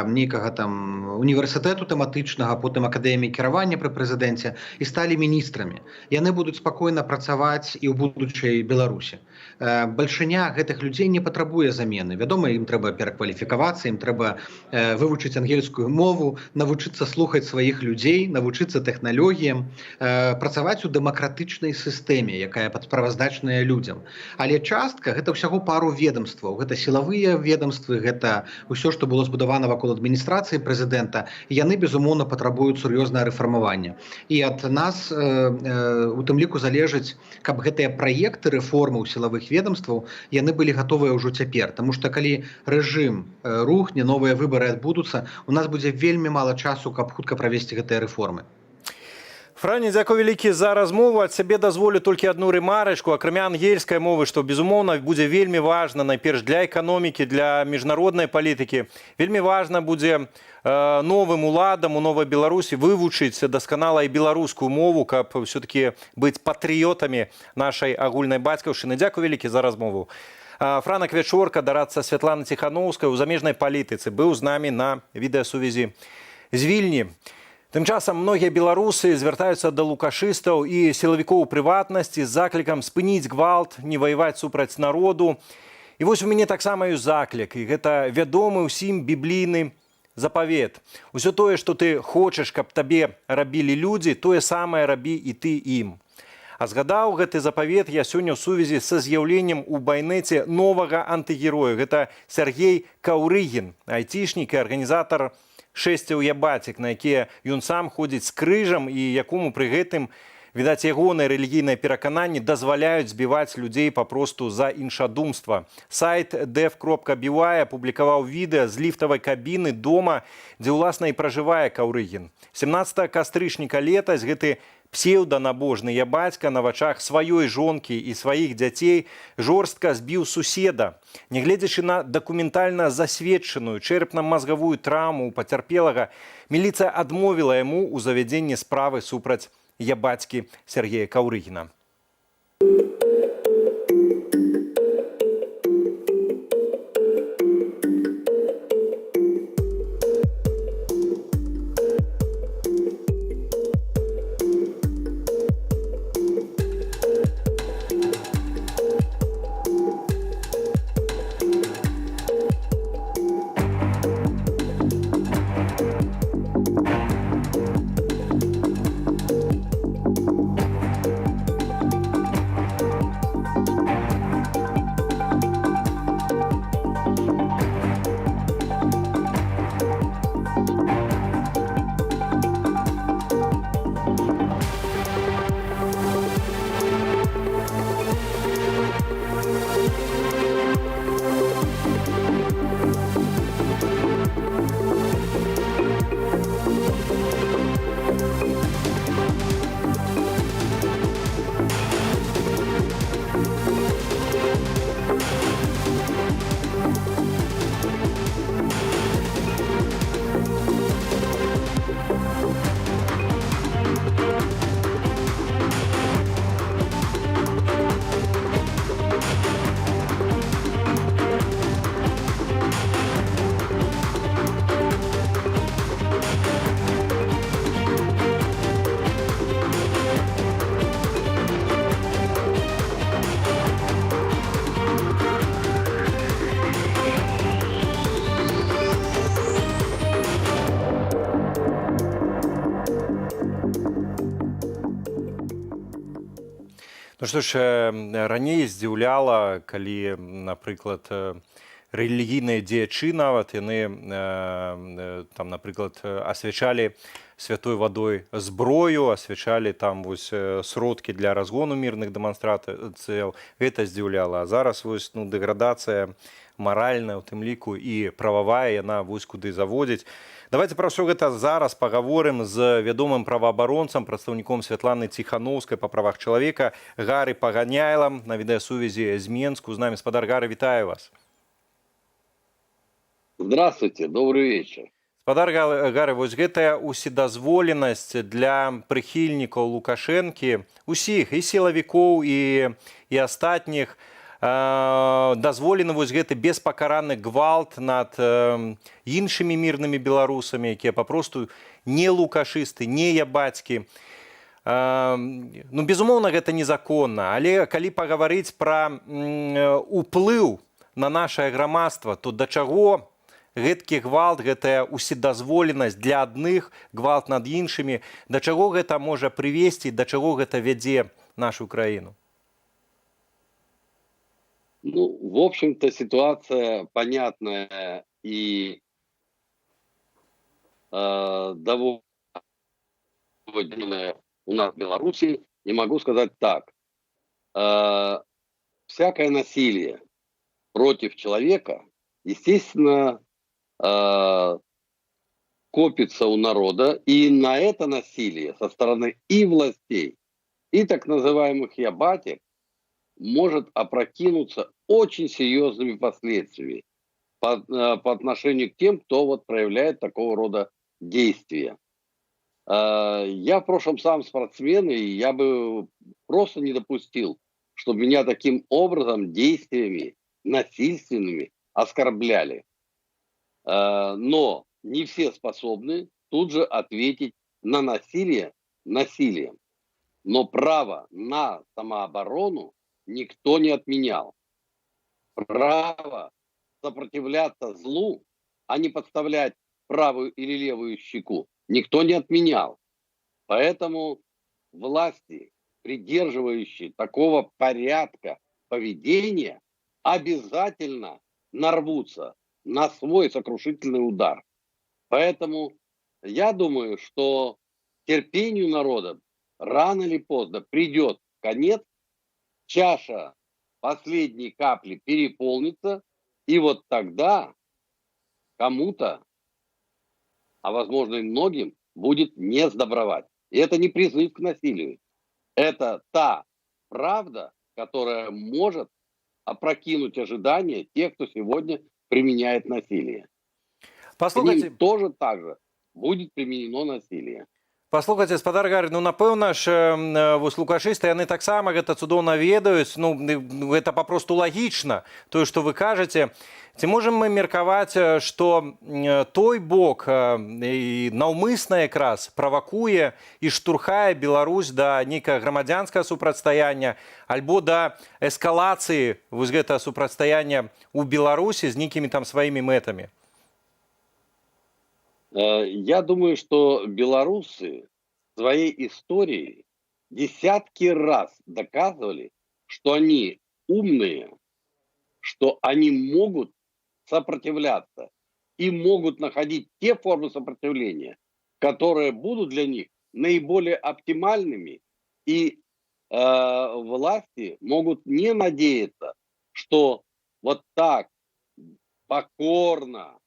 нейкага там універсітэту тэматычнага, потым акадэміі кіравання пры прэзідэнце і сталі міністрамі. Яны будуць спакойна працаваць і ў будучай Беларусі. Бальшыня гэтых людзей не патрабуе замены. Вядома, ім трэба перакваліфікавацца, ім трэба вывучыць ангельскую мову, навучыцца слухаць сваіх людзей, навучыцца тэхналогіям, працаваць у дэмакратычнай сістэме, якая справаздачная людзям. Але частка гэта ўсяго пару ведомстваў. Гэта сілавыя ведомствы, гэта ўсё, што было збудавана вакол адміністрацыі прэзідэнта, яны, безумоўна, патрабуюць сур'ёзнае рэфармавання. І ад нас у тым ліку залежыць, каб гэтыя праекты рэформы ў сілавых ведомстваў, яны былі гатовыя ўжо цяпер. Таму што калі рэжым рухне, новыя выбары адбудуцца, у нас будзе вельмі мала часу, каб хутка правесці гэтыя рэформы. Франі, дзякуй вялікі за размову. Ад сябе дазволю толькі адну рэмарачку. Акрамя ангельскай мовы, што, безумоўна, будзе вельмі важна, найперш для эканомікі, для міжнароднай палітыкі. Вельмі важна будзе новым уладам у Новай Беларусі вывучыць дасканала і беларускую мову, каб все-таки быць патрыётамі нашай агульнай бацькаўшчыны. Дзякуй вялікі за размову. Франак Вячорка, дарадца Святланы Ціханаўскай у замежнай палітыцы, быў з намі на відэасувязі з Вільні. Тым часам многія беларусы звяртаюцца да лукашыстаў і сілавікоў прыватнасці з заклікам спыніць гвалт, не ваяваць супраць народу. І вось у мяне таксама ёсць заклік, і гэта вядомы ўсім біблійны запавет. Усё тое, што ты хочаш, каб табе рабілі людзі, тое самае рабі і ты ім. А згадаў гэты запавет я сёння ў сувязі са з'яўленнем у байнеце новага антыгероя. Гэта Сергей Каўрыгін, айцішнік і арганізатар «Шэсцяў ябацік», на якія ён сам ходзіць з крыжам і якому пры гэтым, відаць, ягоныя рэлігійныя перакананні дазваляюць збіваць людзей папросту за іншадумства. Сайт dev.by апублікаваў відэа з ліфтавай кабіны дома, дзе ўласна і пражывае Каўрыгін. 17 кастрычніка летась гэты псеўданабожны ябацька на вачах сваёй жонкі і сваіх дзяцей жорстка збіў суседа. Нягледзячы на дакументальна засведчаную чэрапна-мазгавую траўму у пацярпелага, міліцыя адмовіла яму ў завядзенні справы супраць ябацькі Сергея Каўрыгіна. Ну што ж, раней здзіўляла, калі, напрыклад, рэлігійныя дзеячы нават, яны, там, напрыклад, асвячалі святой вадой зброю, асвячалі там вось сродкі для разгону мірных дэманстрацыяў. Гэта здзіўляла. А зараз вось, дэградацыя маральная, у тым ліку, і прававая, яна вось куды заводзіць. Давайте пра ўсё гэта зараз пагаворым з вядомым праваабаронцам, прадстаўніком Святланы Ціханаўскай па правах чалавека Гары Паганяйлам на відэасувязі з Менску. З намі спадар Гары, вітаю вас. Здравствуйте, добрый вечер. Спадар Гары, вось гэтая уседазволенасць для прыхільнікаў Лукашэнкі, усіх, і сілавікоў, і астатніх, дазволены вось гэты беспакаранны гвалт над іншымі мірнымі беларусамі, якія папросту не лукашысты, не ябацькі. Безумоўна, гэта незаконна, але калі пагаварыць пра уплыў на нашае грамадства, то да чаго гэткі гвалт, гэтая уседазволенасць для адных, гвалт над іншымі, да чаго гэта можа прывесці, да чаго гэта вядзе нашу краіну? Ну, в общем-то, ситуация понятная и довольно у нас в Беларуси. Не могу сказать так. Всякое насилие против человека, естественно, копится у народа, и на это насилие со стороны и властей, и так называемых ябатек может опрокинуться очень серьезными последствиями по отношению к тем, кто вот проявляет такого рода действия. Я в прошлом сам спортсмен, и я бы просто не допустил, чтобы меня таким образом действиями насильственными оскорбляли. Но не все способны тут же ответить на насилие насилием. Но право на самооборону никто не отменял. Право сопротивляться злу, а не подставлять правую или левую щеку, никто не отменял. Поэтому власти, придерживающие такого порядка поведения, обязательно нарвутся на свой сокрушительный удар. Поэтому я думаю, что терпению народа рано или поздно придет конец, чаша последней капли переполнится, и вот тогда кому-то, а возможно и многим, будет не сдобровать. И это не призыв к насилию. Это та правда, которая может опрокинуть ожидания тех, кто сегодня применяет насилие. К ним тоже так же будет применено насилие. Паслухайце, спадар Гары, напэўна ж, вось лукашысты, яны таксама гэта цудоўна ведаюць, гэта папросту лагічна, тое, што вы кажаце. Ці можам мы меркаваць, што той бок наўмысна якраз правакуе і штурхае Беларусь да нейкага грамадзянскага супрацьстаяння альбо да эскалацыі вось гэтага супрацьстаяння ў Беларусі з нейкімі там сваімі мэтамі? Я думаю, что белорусы своей историей десятки раз доказывали, что они умные, что они могут сопротивляться и могут находить те формы сопротивления, которые будут для них наиболее оптимальными, и власти могут не надеяться, что вот так покорно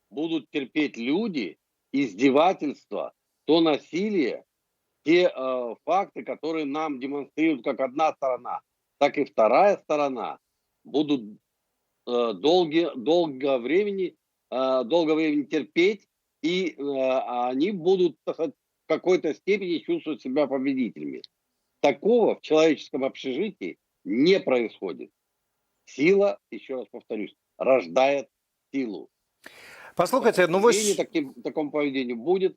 будут терпеть люди издевательства, то насилие, те факты, которые нам демонстрируют как одна сторона, так и вторая сторона, будут долго времени терпеть, и они будут в какой-то степени чувствовать себя победителями. Такого в человеческом общежитии не происходит. Сила, еще раз повторюсь, рождает силу. Послухайте, такому поведению будет,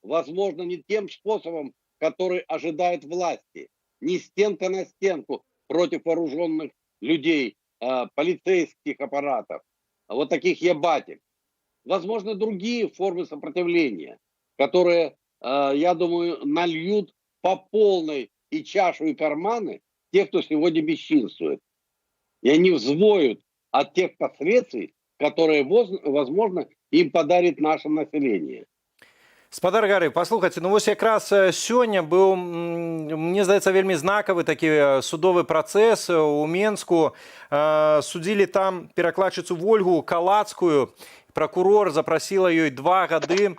возможно, не тем способом, который ожидает власти. Не стенка на стенку против вооруженных людей, полицейских аппаратов, вот таких ябатик. Возможно, другие формы сопротивления, которые, я думаю, нальют по полной и чашу, и карманы тех, кто сегодня бесчинствует. И они взвоют от тех последствий, которые, возможно, им подарит наше население. Спадар Гары, паслухайце, ну вось якраз сёння быў, мне здаецца, вельмі знакавы такі судовы працэс у Менску. Судзілі там перакладчыцу Вольгу Калацкую. Прокурор запрасіла ёй 2 гады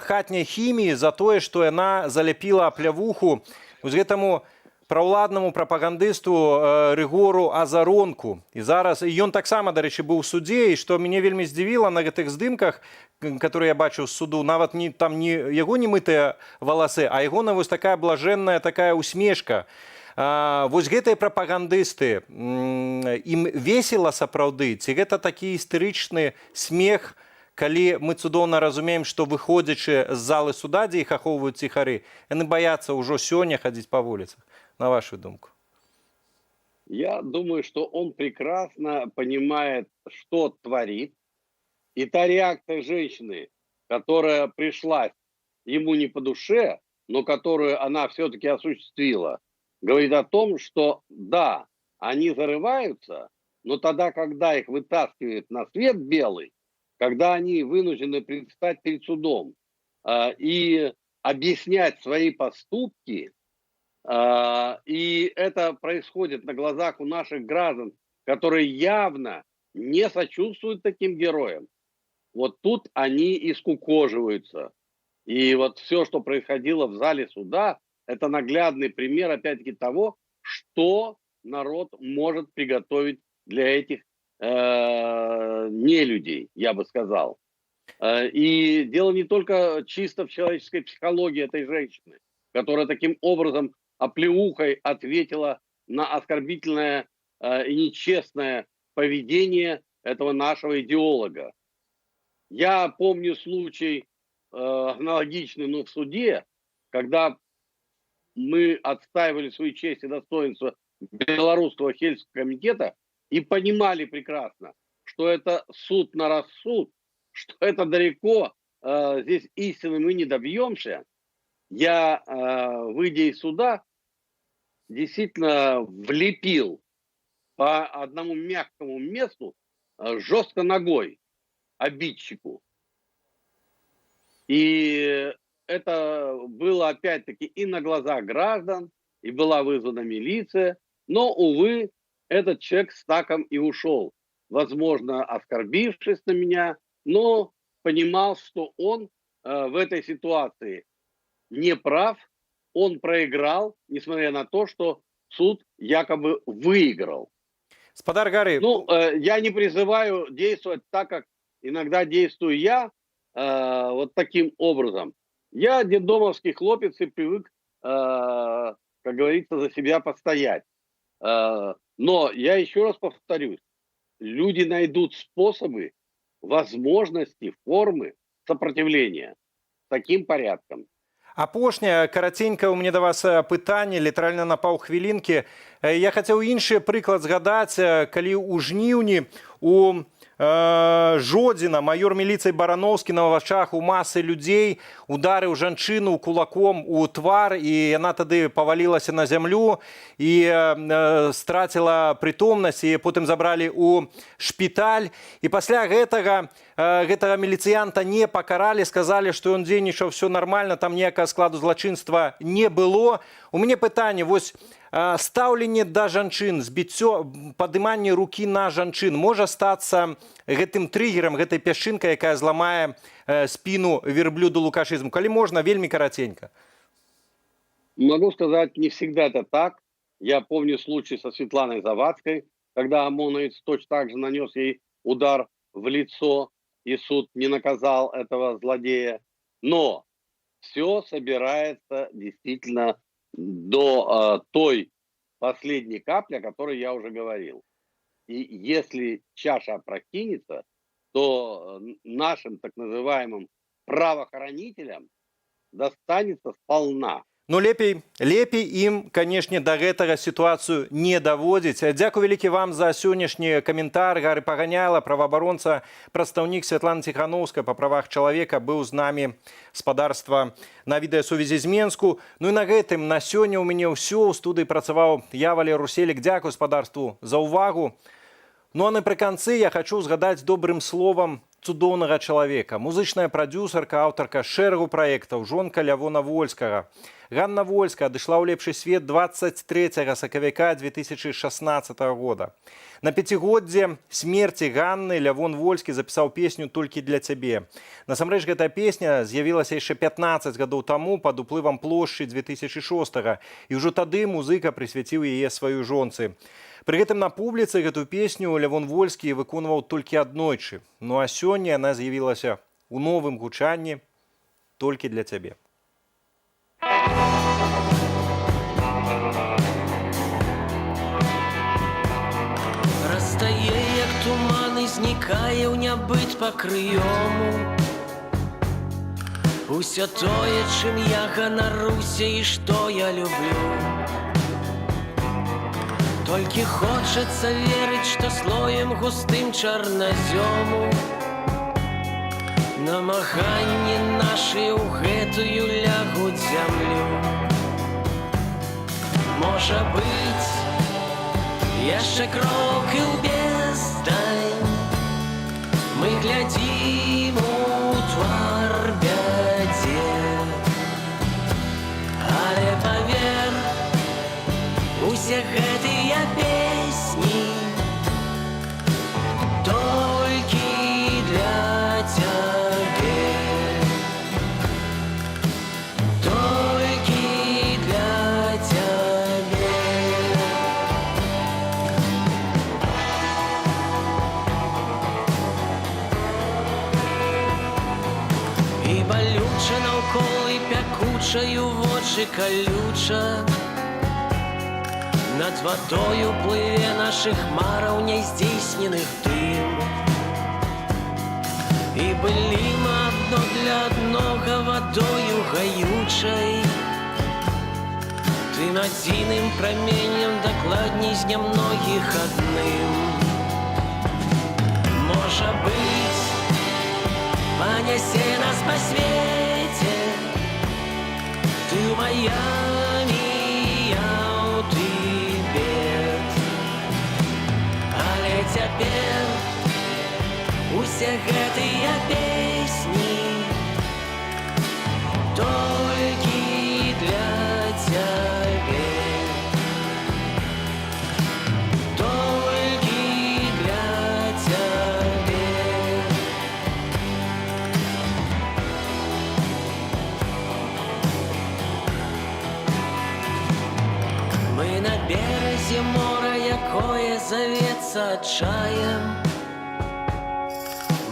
хатняй хіміі за тое, што яна заляпіла плявуху вось гэтаму праўладнаму прапагандысту Рыгору Азаронку. І зараз ён таксама, дарэчы, быў у судзе, і што мяне вельмі здзівіла на гэтых здымках, которые я бачыў з суду, нават там не яго немытыя валасы, а ягона вось такая блажэнная такая усмешка. Вось гэтыя прапагандысты, ім весела сапраўды, ці гэта такі істэрычны смех, калі мы цудоўна разумеем, што выходзячы з залы суда, дзе іх ахоўваюць ціхары, яны баяцца ўжо сёння хадзіць па вуліцах, на вашу думку? Я думаю, что он прекрасно понимает, что творит. И та реакция женщины, которая пришлась ему не по душе, но которую она все-таки осуществила, говорит о том, что да, они зарываются, но тогда, когда их вытаскивают на свет белый, когда они вынуждены предстать перед судом и объяснять свои поступки, и это происходит на глазах у наших граждан, которые явно не сочувствуют таким героям, вот тут они и скукоживаются. И вот все, что происходило в зале суда, это наглядный пример, опять-таки, того, что народ может приготовить для этих нелюдей, я бы сказал. И дело не только чисто в человеческой психологии этой женщины, которая таким образом оплеухой ответила на оскорбительное и нечестное поведение этого нашего идеолога. Я помню случай аналогичный, но в суде, когда мы отстаивали свою честь и достоинство Белорусского Хельского комитета и понимали прекрасно, что это суд на рассуд, что это далеко, здесь истины мы не добьемся. Я, выйдя из суда, действительно влепил по одному мягкому месту жестко ногой обидчику. И это было опять-таки и на глазах граждан, и была вызвана милиция. Но, увы, этот человек с таком и ушел. Возможно, оскорбившись на меня, но понимал, что он в этой ситуации не прав, он проиграл, несмотря на то, что суд якобы выиграл. Спадар Гары. Ну, я не призываю действовать так, как иногда действую я, вот таким образом. Я детдомовский хлопец и привык, как говорится, за себя постоять. Но я еще раз повторюсь, люди найдут способы, возможности, формы сопротивления таким порядком. Апошняе, караценька, у мяне да вас пытанне, літаральна на паўхвілінкі. Я хацеў іншы прыклад згадаць, калі ў жніўні у Жодзіна майор міліцыі Барановскі на вачах у масы людзей ударыў жанчыну кулаком у твар, і яна тады павалілася на зямлю і страціла прытомнасць, і потым забралі ў шпіталь. І пасля гэтага міліцыянта не пакаралі, сказалі, што ён дзейнічаў, все нормально, там ніякага складу злачынства не было. У мяне пытанне, вось стаўленне да жанчын, збіццё, падыманне рукі на жанчын можа стацца гэтым триггерам, гэтай пясчынкай, якая зламае спіну верблюду лукашызму? Калі можна, вельмі караценька. Могу сказать, не всегда это так. Я помню случай со Светланой Завадской, когда ОМОНовец точно так же нанес ей удар в лицо, и суд не наказал этого злодея. Но все собирается действительно до той последней капли, о которой я уже говорил. И если чаша опрокинется, то нашим так называемым правоохранителям достанется сполна. Ну, лепей ім, канешне, да гэтага сітуацыю не даводзіць. Дзякуй вялікі вам за сённяшні каментар. Гары Паганяла, праваабаронца, прадстаўнік Святлана Ціханаўская па правах чалавека, быў з намі спадарства на відэасувязі з Менску. Ну і на гэтым на сёння ў мяне ўсё. У студыі працаваў я, Валер Руселік. Дзякуй спадарству за ўвагу. Ну а напрыканцы я хочу згадаць добрым словам цудоўнага чалавека. Музычная прадзюсарка, аўтарка шэрагу праектаў, жонка Лявона Вольскага. Ганна Вольская адышла ў лепшы свет 23 сакавіка 2016 года. На пяцігоддзе смерці Ганны Лявон Вольскі запісаў песню «Толькі для цябе». Насамрэч, гэтая песня з'явілася яшчэ 15 гадоў таму пад уплывам плошчы 2006 і ўжо тады музыка прысвяціў яе сваёй жонцы. Пры гэтым на публіцы гэтую песню Лявон Вольскі выконваў толькі аднойчы. Ну а сёння яна з'явілася ў новым гучанні «Толькі для цябе». Растае, як туман, і знікае ў нябыт па крыёму. Усё тое, чым я ганаруся і што я люблю. Толькі хочацца верыць, што слоем густым чарназёму намаганні нашы ў гэтую лягуць зямлю. Можа быць, яшчэ крок і ў бездань мы глядзім у твар бядзе. Але павер, усе гэтыя песні толькі для цябе. Толькі для цябе. І балюча наўкол, і пякучаю вочы калюча. Над вадою плыве нашых мараў няздзейсненых дым. І былі мы адно для аднога вадою гаючай. Тым адзіным праменем, дакладней з нямногіх адным. Можа быць, панясе нас па свеце, ты ў Маямі, я ў Тыбет. Але цяпер усе гэтыя песні толькі для цябе. Толькі для цябе. Мы на березе мора, якое завецца адчаем.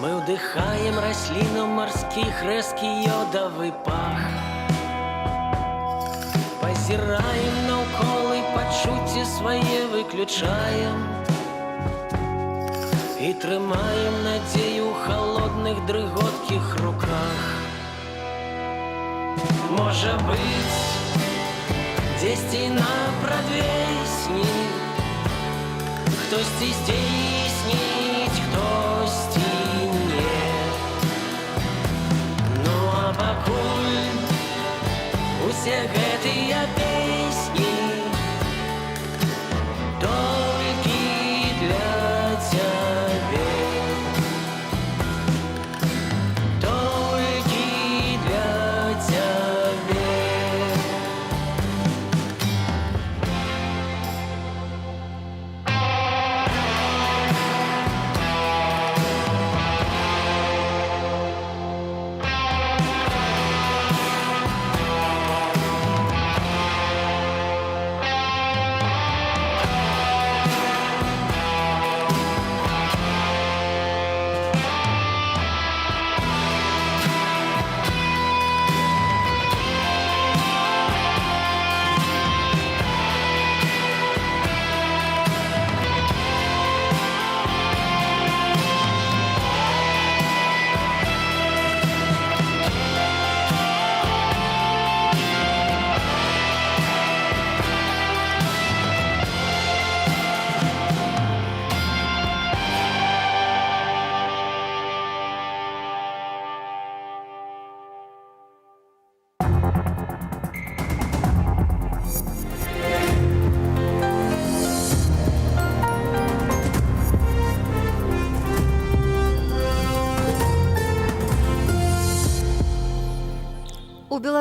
Мы ўдыхаем расліну марскіх рэзкі ёдавы пах. Пазіраем наўкол і пачуцці свае выключаем. І трымаем надзею ў халодных дрыготкіх руках. Можа быць, дзесьці на прадвесні хтосьці здзейсніць, хтосьці не. Ну а пакуль усе гэтыя песні толькі для цябе. Толькі для цябе.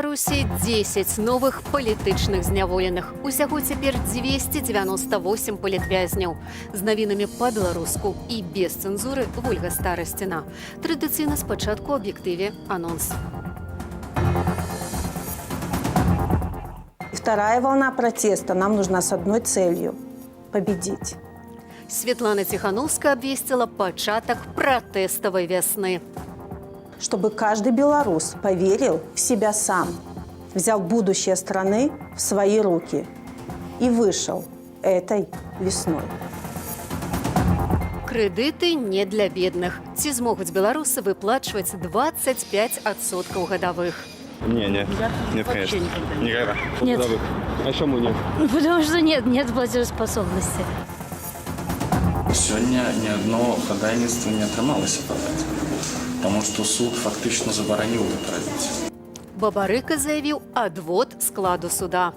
Беларусі 10 новых палітычных зняволеных. Усяго цяпер 298 палітвязняў. З навінамі па-беларуску і без цэнзуры Вольга Старасціна. Традыцыйна спачатку аб'ектыве анонс. Вторая волна протеста нам нужна с одной целью – победить. Светлана Тихановская обвестила початок протестовой весны. Чтобы каждый белорус поверил в себя сам, взял будущее страны в свои руки и вышел этой весной. Крэдыты не для бедных. Ці змогуць беларусы выплачваць 25% годовых? Нет, конечно. Никогда. Нет. А чему нет? Потому что нет платежеспособности. Сёння ни одно хадайніцтва не атрымалася падаць, потому что суд фактично забараніў гэта рабіць. Бабарыка заявіў адвод складу суда.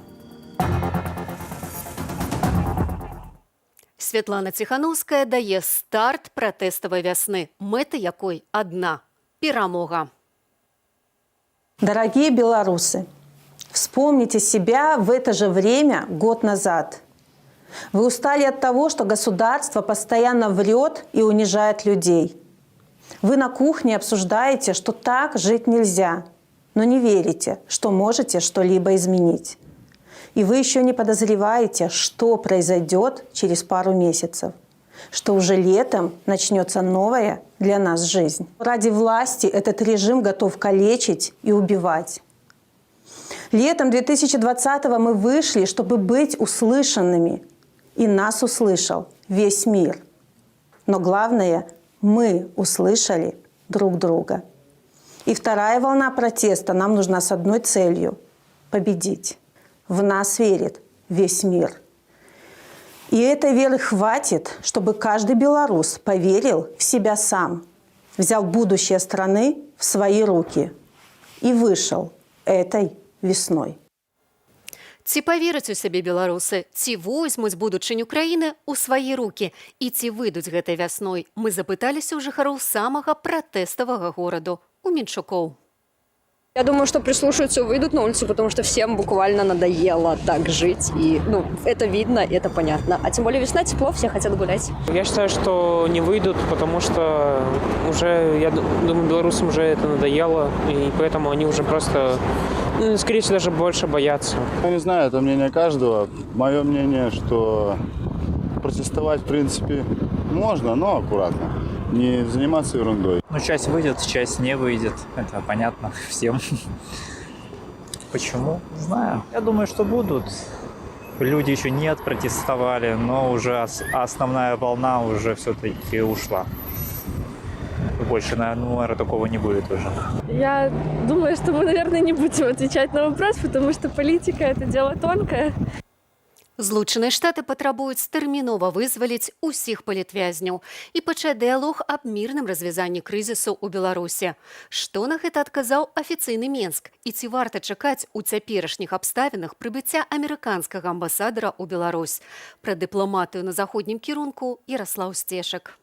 Светлана Тихановская дае старт пратэставай вясны, мэта якой адна – перамога. Дорогие белорусы, вспомните себя в это же время год назад. Вы устали от того, что государство постоянно врет и унижает людей. Вы на кухне обсуждаете, что так жить нельзя, но не верите, что можете что-либо изменить. И вы еще не подозреваете, что произойдет через пару месяцев, что уже летом начнется новая для нас жизнь. Ради власти этот режим готов калечить и убивать. Летом 2020-го мы вышли, чтобы быть услышанными. И нас услышал весь мир. Но главное, мы услышали друг друга. И вторая волна протеста нам нужна с одной целью – победить. В нас верит весь мир. И этой веры хватит, чтобы каждый белорус поверил в себя сам, взял будущее страны в свои руки и вышел этой весной. Ці павераць у сябе беларусы, ці возьмуць будучыню краіны ў свае рукі і ці выйдуць гэтай вясной, мы запыталіся ў жыхароў самага пратэставага гораду у Менчукоў. Я думаю, что прислушаются, выйдут на улицу, потому что всем буквально надоело так жить. И, это видно, это понятно. А тем более весна, тепло, все хотят гулять. Я считаю, что не выйдут, потому что уже, я думаю, белорусам уже это надоело. И поэтому они уже просто, скорее всего, даже больше боятся. Я не знаю, это мнение каждого. Мое мнение, что протестовать, в принципе, можно, но аккуратно. Не заниматься ерундой. Часть выйдет, часть не выйдет. Это понятно всем. Почему? Не знаю. Я думаю, что будут. Люди еще не отпротестовали, но уже основная волна уже все-таки ушла. Больше, наверное, такого не будет уже. Я думаю, что мы, наверное, не будем отвечать на вопрос, потому что политика – это дело тонкое. Злучаныя Штаты патрабуюць тэрмінова вызваліць усіх палітвязняў і пачаць дыялог аб мірным развязанні крызісу ў Беларусі. Што на гэта адказаў афіцыйны Менск? І ці варта чакаць у цяперашніх абставінах прыбыцця амерыканскага амбасадара ў Беларусь? Пра дыпламатыю на заходнім кірунку Яраслаў Сцешак.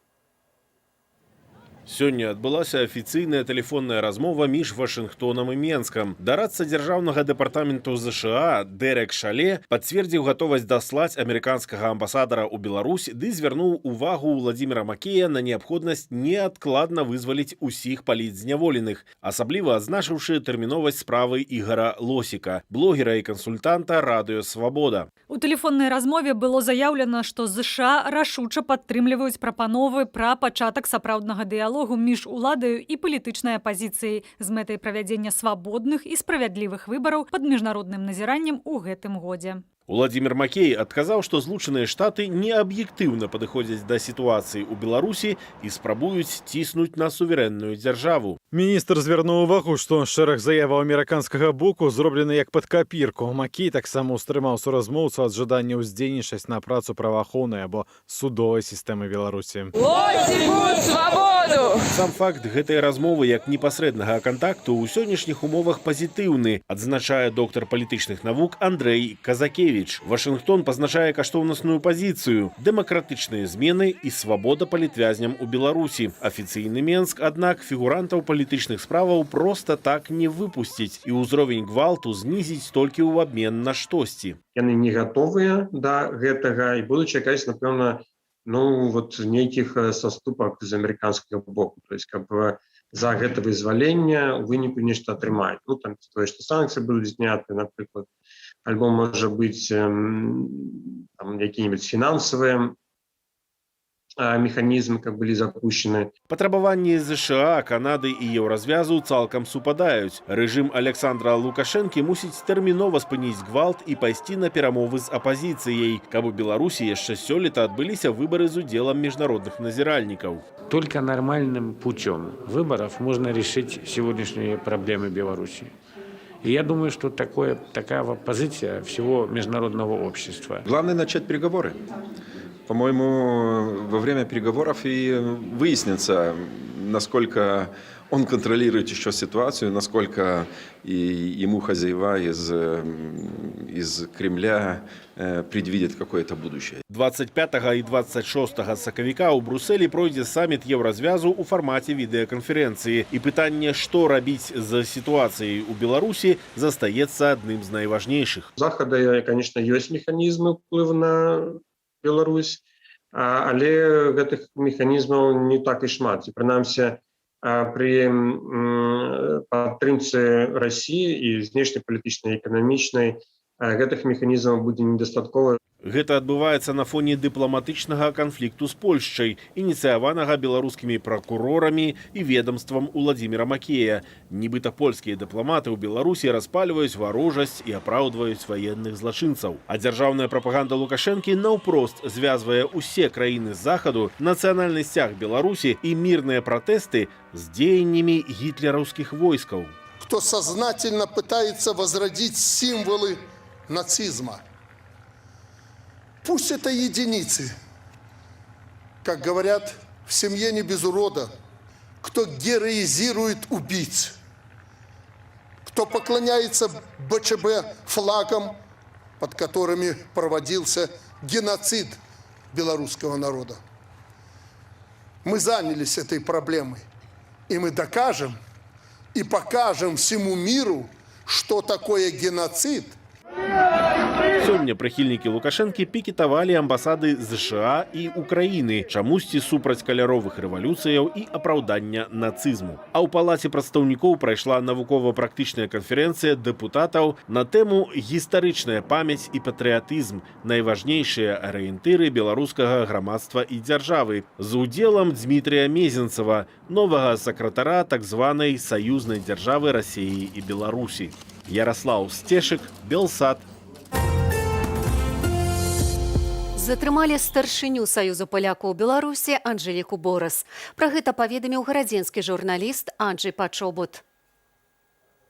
Сёння адбылася афіцыйная тэлефонная размова між Вашынгтонам і Менскам. Дарадца дзяржаўнага дэпартаменту ЗША Дэрек Шале пацвердзіў гатовасць даслаць амерыканскага амбасадара ў Беларусь ды звярнуў увагу Владзіміра Макея на неабходнасць неадкладна вызваліць усіх палітзняволеных, асабліва адзначыўшы тэрміновасць справы Ігара Лосіка, блогера і кансультанта Радыё Свабода. У тэлефоннай размове было заяўлена, што ЗША рашуча падтрымліваюць прапановы пра пачатак сапраўднага дыялогу між уладаю і палітычнай апазіцыяй з мэтай правядзення свабодных і справядлівых выбараў пад міжнародным назіраннем у гэтым годзе. Владзімір Макей адказаў, што Злучаныя Штаты неаб'ектыўна падыходзяць да сітуацыі ў Беларусі і спрабуюць ціснуць на суверэнную дзяржаву. Міністр звярнуў увагу, што шэраг заяваў амерыканскага боку зроблены як пад капірку. Макей таксама ўстрымаў суразмоўцу ад жадання ўздзейнічаць на працу праваахоўнай або судовай сістэмы Беларусі. Сам факт гэтай размовы як непасрэднага кантакту ў сённяшніх умовах пазітыўны, адзначае доктар палітычных навук Андрэй Казакевіч. Шухевич. Вашингтон пазначае каштоўнасную пазіцыю, дэмакратычныя змены і свабода палітвязням у Беларусі. Афіцыйны Менск, аднак, фігурантаў палітычных справаў проста так не выпусціць і ўзровень гвалту знізіць толькі ў абмен на штосьці. Яны не гатовыя да гэтага і будуць чакаць, напэўна, нейкіх саступак з амерыканскага боку. То есть, каб за гэта вызвалення ў выніку нешта атрымаць. Там тое, што санкцыі будуць зняты, напрыклад, альбо можа быць якія-небудзь фінансавыя механізмы, каб былі запущены. Патрабаванні ЗША, Канады і Еўразвязу цалкам супадаюць. Рэжым Александра Лукашэнкі мусіць тэрмінова спыніць гвалт і пайсці на перамовы з апазіцыяй, каб у Беларусі яшчэ сёлета адбыліся выбары з удзелам міжнародных назіральнікаў. Только нормальным путем выборов можно решить сегодняшние проблемы Беларуси. И я думаю, что такая позиция всего международного общества. Главное начать переговоры. По-моему, во время переговоров и выяснится, насколько он контролирует еще ситуацию, насколько ему хозяева из Кремля предвидят какое-то будущее. 25 і 26 сакавіка ў Брусэлі пройдзе саміт Еўразвязу ў фармаце відэаканферэнцыі. І пытанне, што рабіць з сітуацыяй у Беларусі, застаецца адным з найважнейшых. У Захада, конечно, ёсць механізмы ўплыву на Беларусь, але гэтых механізмаў не так і шмат. І прынамсі, при падтрымцы России і знешнепалітычнай і эканамічнай гэтых механізмаў будзе недастаткова. Гэта адбываецца на фоне дыпламатычнага канфлікту з Польшчай, ініцыяванага беларускімі пракурорамі і ведомствам Уладзіміра Макея. Нібыта польскія дыпламаты ў Беларусі распальваюць варожасць і апраўдваюць ваенных злачынцаў. А дзяржаўная прапаганда Лукашэнкі наўпрост звязвае ўсе краіны захаду, нацыянальны сцяг Беларусі і мірныя пратэсты з дзеяннямі гітлераўскіх войскаў. Кто сознательно пытается возродить символы нацизма. Пусть это единицы, как говорят, в семье не без урода, кто героизирует убийц, кто поклоняется БЧБ флагам, под которыми проводился геноцид белорусского народа. Мы занялись этой проблемой, и мы докажем и покажем всему миру, что такое геноцид. Сёння прыхільнікі Лукашэнкі пікетавалі амбасады ЗША і Украіны, чамусьці супраць каляровых рэвалюцыяў і апраўдання нацызму. А ў палаце прадстаўнікоў прайшла навукова-практычная канферэнцыя дэпутатаў на тэму «Гістарычная памяць і патрыятызм. Найважнейшыя арыентыры беларускага грамадства і дзяржавы» з удзелам Дмітрія Мезенцева, новага сакратара так званай саюзнай дзяржавы Расіі і Беларусі. Ярослаў Сцешык, Белсат. Затрымалі старшыню Саюзу палякаў Беларусі Анжэліку Борас. Пра гэта паведаміў гарадзенскі журналіст Анджэй Пачобут.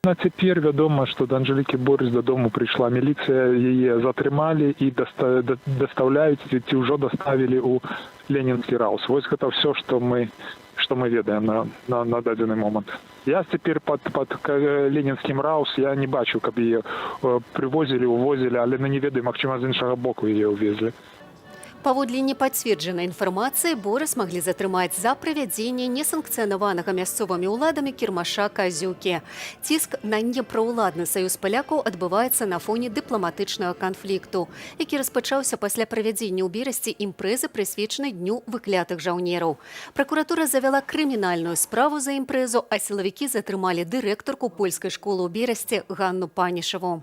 На цяпер вядома, што да Анжэлікі Борас дадому прыйшла міліцыя, яе затрымалі і дастаўляюць, ці ўжо даставілі ў Ленінскі раус. Вось гэта ўсё, што мы ведаем на дадзены момант. Я цяпер пад Ленінскім раус, я не бачу, каб яе прывозілі, увозілі, але не ведаю, магчыма, з іншага боку яе ўвезлі. Паводле непацверджанай інфармацыі Борас маглі затрымаць за правядзенне несанкцыянаванага мясцовымі ўладамі кірмаша Казюкі. Ціск на непраўладны саюз палякаў адбываецца на фоне дыпламатычнага канфлікту, які распачаўся пасля правядзення ў берасці імпрэзы, прысвечанай дню выклятых жаўнераў. Пракуратура завяла крымінальную справу за імпрэзу, а сілавікі затрымалі дырэктарку польскай школы ў берасці Ганну Панішаву.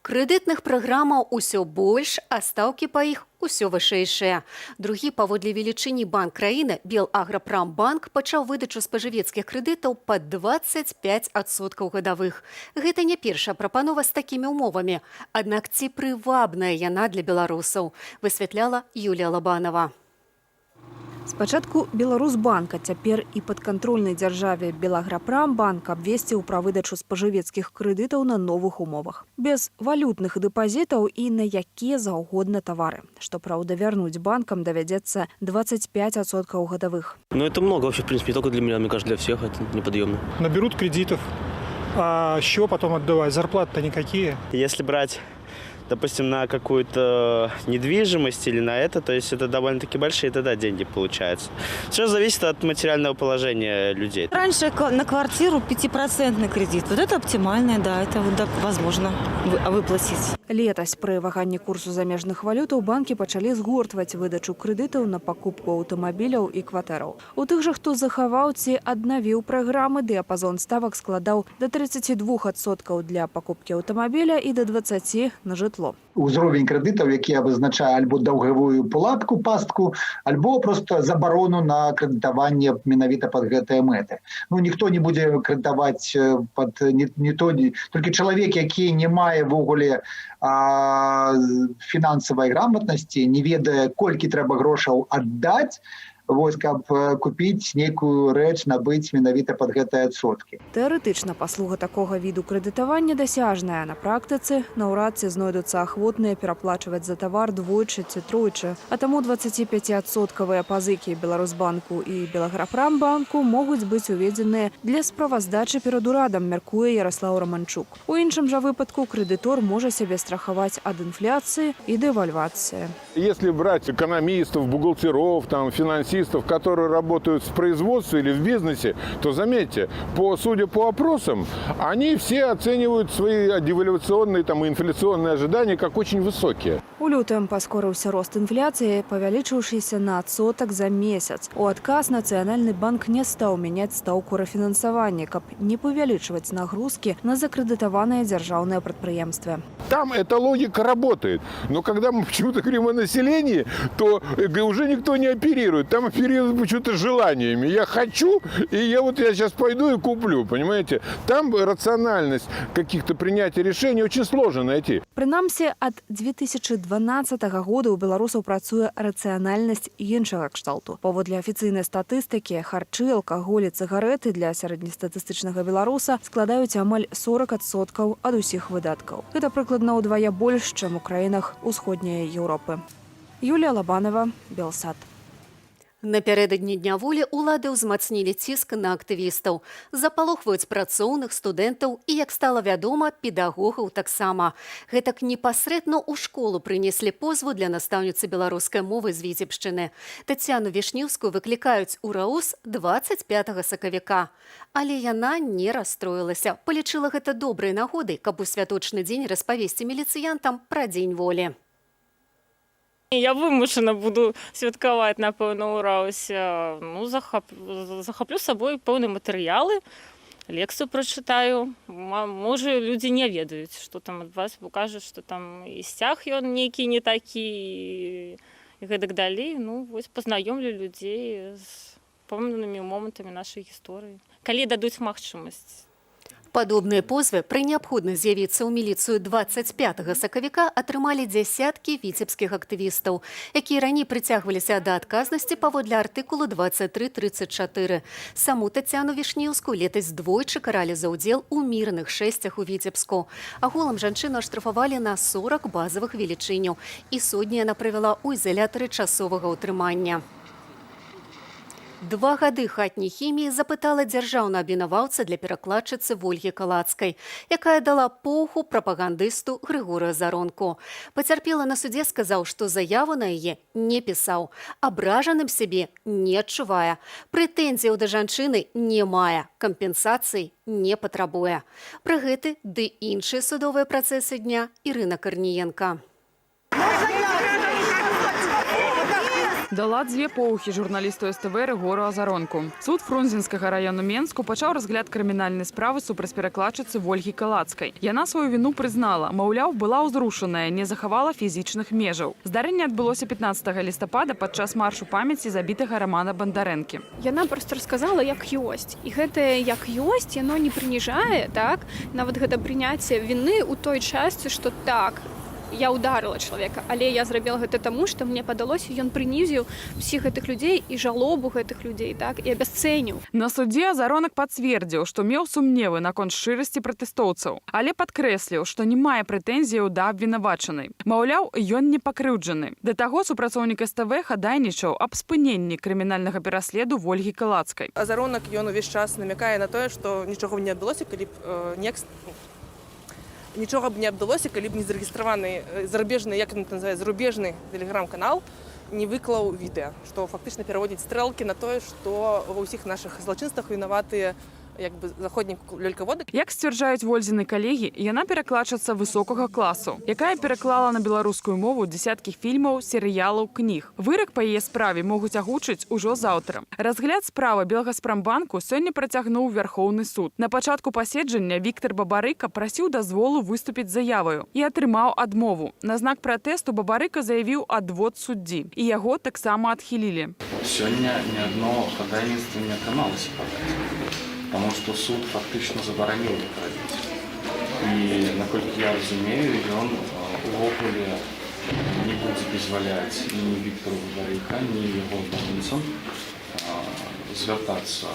Крэдытных праграмаў усё больш, а стаўкі па іх усё вышэйшыя. Другі паводле велічыні банк краіны, Белаграпрамбанк, пачаў выдачу спажывецкіх крэдытаў пад 25% гадавых. Гэта не першая прапанова з такімі ўмовамі. Аднак ці прывабная яна для беларусаў, высвятляла Юлія Лабанова. Спачатку Беларусбанка, цяпер і падкантрольнай дзяржаве Белаграпрамбанк абвесціў пра выдачу спажывецкіх крэдытаў на новых умовах. Без валютных дэпазітаў і на якія заўгодна тавары. Што, праўда, вярнуць банкам давядзецца 25% гадавых. Ну, это много вообще, в принципе, не только для меня, мне кажется, для всех это неподъемно. Наберут кредитов, А что потом отдавать? Зарплаты-то никакие. Если брать, допустим, на какую-то недвижимость или на это, то есть это довольно-таки большие тогда деньги получаются. Все зависит от материального положения людей. Раньше на квартиру 5% кредит. Вот это оптимальное, да, это вот возможно выплатить. Летась пры ваганні курсу замежных валютаў банкі пачалі згортваць выдачу крэдытаў на пакупку аўтамабіляў і кватэраў. У тых жа, хто захаваў ці аднавіў праграмы, дыяпазон ставак складаў да 32% для пакупкі аўтамабіля і да 20% на жытло. Узровень крэдытаў, які вызначае альбо даўгавую палатку, пастку, альбо просто забарону на крэдытаванне менавіта пад гэтыя мэты. Ну, ніхто не будзе крэдытаваць пад не то, толькі чалавек, які не мае ввогуле фінансавай грамотнасці, не ведае, колькі трэба грошаў аддаць, вось, каб купіць нейкую рэч, набыць менавіта пад гэтыя адсоткі. Тэарэтычна паслуга такога віду крэдытавання дасяжная. На практыцы наўрад ці знойдуцца ахвотныя пераплачваць за тавар двойчы ці тройчы. А таму 25% пазыкі Беларусбанку і Белаграпрамбанку могуць быць уведзеныя для справаздачы перад урадам, мяркуе Ярослаў Романчук. У іншым жа выпадку крэдытор можа сябе страхаваць ад інфляцыі і дэвальвацыі. Если брать экономистов, бухгалтеров, финансистов, которые работают в производстве или в бизнесе, то заметьте, судя по опросам, они все оценивают свои девальвационные и инфляционные ожидания как очень высокие. У лютым паскорыўся рост інфляцыі, павялічыўшыся на адсотак за месяц. У адказ Нацыянальны банк не стаў мяняць стаўку рафінансавання, каб не павялічваць нагрузкі на закрэдытаваныя дзяржаўныя прадпрыемствы. Там эта логика работает. Но когда мы почему-то говорим о населении, то уже никто не оперирует. Там оперируют почему-то желаниями. Я хочу, и я сейчас пойду и куплю, понимаете? Там рациональность каких-то принятия решений очень сложно найти. Прынамсі, ад 2012 года у беларусаў працуе рацыянальнасць іншага кшталту. Паводле афіцыйнай статыстыкі, харчы, алкаголь і цыгарэты для сярэднестатыстычнага беларуса складаюць амаль 40% ад усіх выдаткаў. Гэта прыкладна ўдвая больш, чым у краінах усходняй Еўропы. Юлія Лабанова, Белсат. Напярэдадні дня волі улады ўзмацнілі ціск на актывістаў, запалохваюць працоўных, студэнтаў і, як стала вядома, педагогаў таксама. Гэтак непасрэдна ў школу прынеслі позву для настаўніцы беларускай мовы з Віцебшчыны. Тацяну Вішнеўскую выклікаюць у РАУС 25 сакавіка. Але яна не расстроілася, палічыла гэта добрай нагодай, каб у святочны дзень распавесці міліцыянтам пра дзень волі. Я вымушана буду святкаваць, напэўна, у Раусе. Захаплю з сабой пэўныя матэрыялы, лекцыю прачытаю. Можа, людзі не ведаюць, што там ад вас, бо кажуць, што там і сцяг ён нейкі не такі, і гэтак далей. Вось пазнаёмлю людзей з пэўнымі момантамі нашай гісторыі. Калі дадуць магчымасць. Падобныя позвы пры неабходнасць з'явіцца ў міліцыю 25 сакавіка атрымалі дзясяткі віцебскіх актывістаў, якія раней прыцягваліся да адказнасці паводле артыкулу 23.34. Саму Тацяну Вішнеўскую летась двойчы каралі за ўдзел у мірных шэсцях у Віцебску. Агулам жанчыну аштрафавалі на 40 базавых велічыняў, і сотні яна правяла ў ізалятары часовага ўтрымання. 2 гады хатняй хіміі запытала дзяржаўна абвінаваўца для перакладчыцы Вольгі Калацкай, якая дала поўху прапагандысту Грыгорыю Заронку. Пацярпелы на судзе сказаў, што заяву на яе не пісаў, абражаным сябе не адчувае, прэтэнзіяў да жанчыны не мае, кампенсацыі не патрабуе. Пра гэты ды іншыя судовыя працэсы дня Ірына Карніенка. Дала 2 поўхі журналісту СТВ Рыгору Азаронку. Суд Фрунзенскага району Менску пачаў разгляд крымінальнай справы супраць перакладчыцы Вольгі Калацкай. Яна сваю віну прызнала, маўляў, была ўзрушаная, не захавала фізічных межаў. Здарэнне адбылося 15 лістапада падчас маршу памяці забітага Рамана Бандарэнкі. Яна проста расказала, як ёсць. І гэтае як ёсць, яно не прыніжае, так? Нават гэта прыняцце віны ў той частцы, што так, я ударила чалавека, але я зрабіла гэта таму, што мне падалося, ён прынізіў усіх гэтых людзей і жалобу гэтых людзей, так, і абясцэніў. На судзе Азаронак пацвердзіў, што меў сумневы наконт шчырасці пратэстоўцаў, але падкрэсліў, што не мае прэтэнзіяў да абвінавачанай. Маўляў, ён не пакрыўджаны. Да таго супрацоўнік СТВ хадайнічаў аб спыненні крымінальнага пераследу Вольгі Калацкай. Азаронак ён увесь час намякае на тое, што нічога б не адбылося, калі б нічога б не адбылося, калі б не зарэгістраваны зарубежны, як ён называе, зарубежны тэлеграм-канал не выклаў відэа, што фактычна пераводзіць стрэлкі на тое, што ва ўсіх нашых злачынствах вінаватыя як бы заходніх лялькаводак. Як сцвярджаюць Вользіны калегі, яна перакладчыца высокага класу, якая пераклала на беларускую мову дзесяткі фільмаў, серыялаў, кніг. Вырак па яе справе могуць агучыць ужо заўтра. Разгляд справы Белгаспрамбанку сёння працягнуў Вярхоўны суд. На пачатку паседжання Віктор Бабарыка прасіў дазволу выступіць з заяваю і атрымаў адмову. На знак пратэсту Бабарыка заявіў адвод суддзі, і яго таксама адхілілі. Сёння ні адно хадайніцтва не атрымалася падаць. Потому что суд фактично забараніў іх рабіць. І, наколькі я разумею, ён увогуле не будзе дазваляць ні Віктору Бабарыка, ні яго абаронцам звяртацца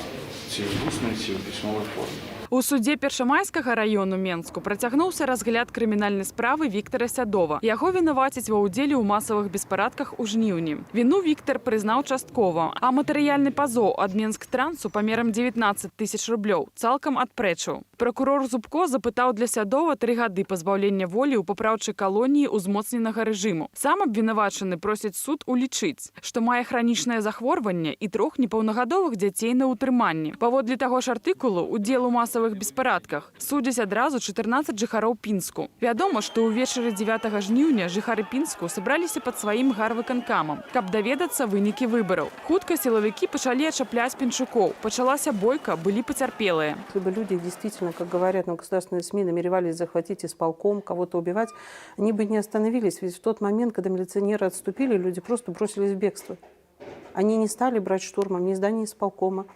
ці ў вуснай, ці ў пісьмовай форме. У судзе Першамайскага раёну Менску працягнуўся разгляд крымінальнай справы Віктара Сядова. Яго вінавацяць ва ўдзеле ў масавых беспарадках у жніўні. Віну Віктар прызнаў часткова, а матэрыяльны пазоў ад Менск-трансу памерам 19 000 рублёў цалкам адпрэчыў. Пракурор Зубко запытаў для Сядова 3 гады пазбаўлення волі ў папраўчай калоніі ўзмоцненага рэжыму. Сам абвінавачаны просіць суд улічыць, што мае хранічнае захворванне і 3 непаўнагадовых дзяцей на ўтрыманні. Паводле таго ж артыкулу, удзел у масавых беспарадках судзяць адразу 14 жыхароў Пінску. Вядома, што ўвечары 9 жніўня жыхары Пінску сабраліся пад сваім гарвыканкамам, каб даведацца вынікі выбараў. Хутка сілавікі пачалі ачапляць пінчукоў. Пачалася бойка, былі пацярпелыя. Если бы люди действительно, как говорят на государственные СМИ, намеревались захватить исполком, кого-то убивать, они бы не остановились. Ведь в тот момент, когда милиционеры отступили, люди просто бросились в бегство. Они не стали брать штурмом ни здание исполкома,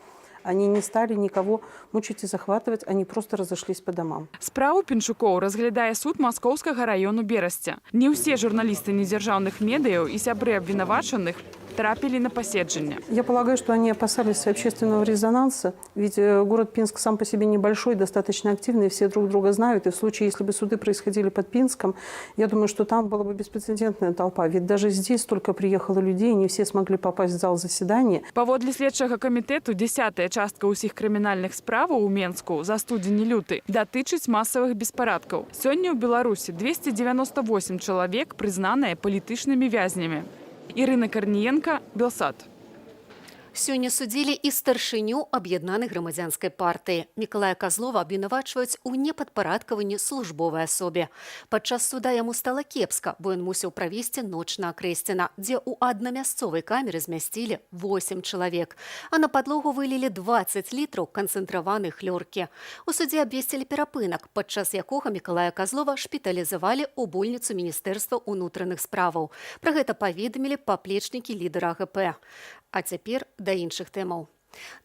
они не стали никого мучить и захватывать, они просто разошлись по домам. Справу Пінчукоў разглядае суд Маскоўскага раёну Берасця. Не ўсе журналісты недзяржаўных медыяў і сябры абвінавачаных трапили на поседжение. Я полагаю, что они опасались общественного резонанса, ведь город Пинск сам по себе небольшой, достаточно активный, все друг друга знают, и в случае, если бы суды происходили под Пинском, я думаю, что там была бы беспрецедентная толпа, ведь даже здесь столько приехало людей, не все смогли попасть в зал заседания. Паводле следчага камітэту 10-я частка ўсіх крымінальных справаў у Менску за студзень-люты датычыць масавых беспарадкаў. Сёння ў Беларусі 298 чалавек прызнаныя палітычнымі вязнямі. Ірына Карніенка, Белсат. Сёння судзілі і старшыню аб'яднанай грамадзянскай партыі. Мікалая Казлова абвінавачваюць у непадпарадкаванні службовай асобе. Падчас суда яму стала кепска, бо ён мусіў правесці ноч на Акрэсціна, дзе ў аднамясцовай камеры змясцілі 8 чалавек, а на падлогу вылілі 20 літраў канцэнтраванай хлоркі. У судзе абвесцілі перапынак, падчас якога Мікалая Казлова шпіталізавалі ў больніцу Міністэрства ўнутраных справаў. Пра гэта паведамілі паплечнікі лідара АГП. А цяпер да іншых тэмаў.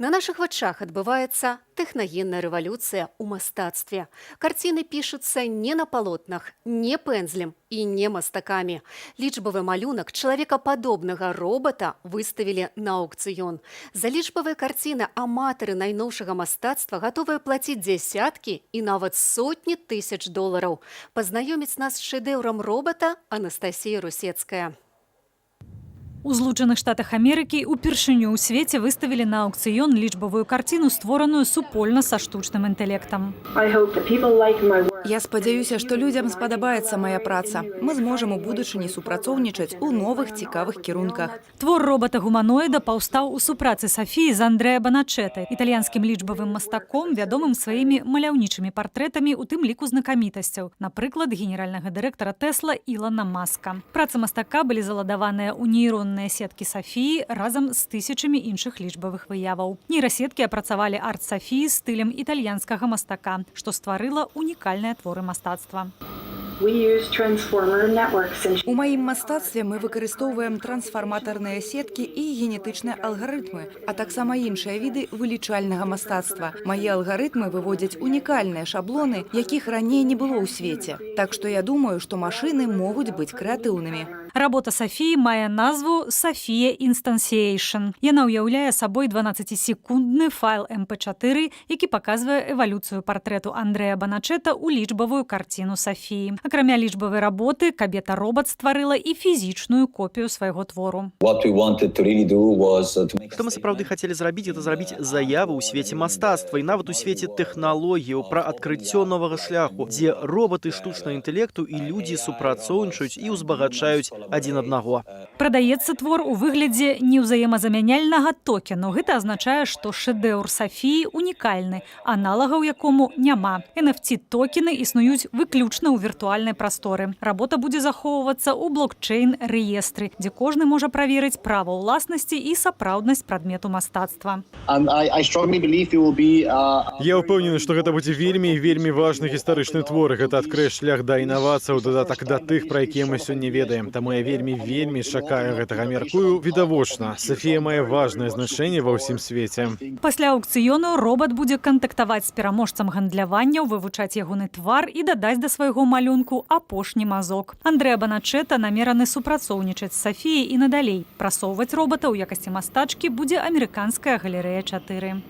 На нашых вачах адбываецца тэхнагенная рэвалюцыя ў мастацтве. Карціны пішуцца не на палотнах, не пэнзлем і не мастакамі. Лічбавы малюнак чалавекападобнага робота выставілі на аўкцыён. За лічбавыя карціны аматары найноўшага мастацтва гатовыя плаціць дзясяткі і нават сотні тысяч долараў. Пазнаёміць нас з шэдэўрам робота Анастасія Русецкая. У Злучаных Штатах Амерыкі упершыню ў свеце выставілі на аўкцыён лічбавую карціну, створаную супольна са штучным інтэлектам. Я спадзяюся, што людзям спадабаецца моя праца. Мы зможам у будучыні супрацоўнічаць у новых цікавых кірунках. Твор робата-гуманоіда паўстаў у супрацы Сафіі з Андрэа Баначэта, італьянскім лічбавым мастаком, вядомым сваімі маляўнічымі партрэтамі, у тым ліку знакамітасцяў, напрыклад, генеральнага дырэктара Тэсла Ілана Маска. Працы мастака былі заладаваныя ў нейронныя сеткі Сафіі разам з тысячамі іншых лічбавых выяваў. Нейрасеткі апрацавалі арт Сафіі стылем італьянскага мастака, што стварыла унікальныя творы мастацтва. У маім мастацтве мы выкарыстоўваем трансфарматарныя сеткі і генетычныя алгарытмы, а таксама іншыя віды вылічальнага мастацтва. Мае алгарытмы выводзяць унікальныя шаблоны, якіх раней не было ў свеце. Так што я думаю, што машыны могуць быць крэатыўнымі. Работа Сафіі мае назву «София Instantiation». Яна ўяўляе сабой 12-секундны файл MP4, які паказвае эвалюцыю партрэту Андрэя Баначэта ў лічбавую карціну Сафіі. Акрамя лічбавай работы, кабета-робат стварыла і фізічную копію свайго твору. Што мы сапраўды хацелі зрабіць, гэта зрабіць заяву ў свеце мастацтва і нават у свеце тэхналогіяў пра адкрыццё новага шляху, дзе роботы штучнага інтэлекту і людзі супрацоўнічаюць і ўзбагачаюць адзін аднаго. Прадаецца твор у выглядзе неўзаемазамяняльнага токену. Гэта азначае, што шэдэўр Сафіі унікальны, аналагаў якому няма. NFT-токены існуюць выключна ў віртуальнай прасторы. Работа будзе захоўвацца ў блокчейн-рэестры, дзе кожны можа праверыць права ўласнасці і сапраўднасць прадмету мастацтва. Я ўпэўнены, што гэта будзе вельмі важны гістарычны твор. Гэта адкрые шлях да інавацыяў, дадатак да тых, пра якія мы сёння ведаем. Таму я вельмі чакаю гэтага. Мяркую відавочна. Сафія мае важнае значэнне ва ўсім свеце. Пасля аукцыёну робат будзе кантактаваць з пераможцам гандляванняў, вывучаць ягоны твар і дадаць да свайго малюнку апошні мазок. Андрэа Баначэта намераны супрацоўнічаць з Сафіяй і надалей. Прасоўваць робата ў якасці мастачкі будзе амерыканская галерэя 4.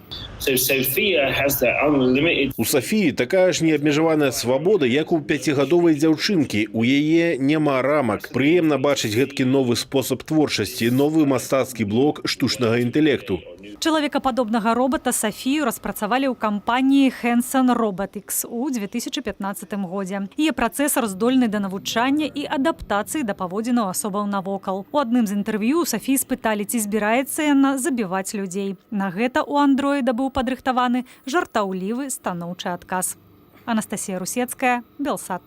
У Сафіі такая ж неабмежаваная свабода, як у 5гадовай дзяўчынкі. У яе няма рамак. Прыемна бачыць гэткі новы спосаб творчасці, новы мастацкі блок штучнага інтэлекту. Чалавекападобнага робата Сафію распрацавалі ў кампаніі Hanson Robotics у 2015 годзе. Яе працэсар здольны да навучання і адаптацыі да паводзінаў асобаў навокал. У адным з інтэрв'ю Сафіі спыталі, ці збіраецца яна забіваць людзей. На гэта ў андроіда быў падрыхтаваны жартаўлівы станоўчы адказ. Анастасія Русецкая, Белсат.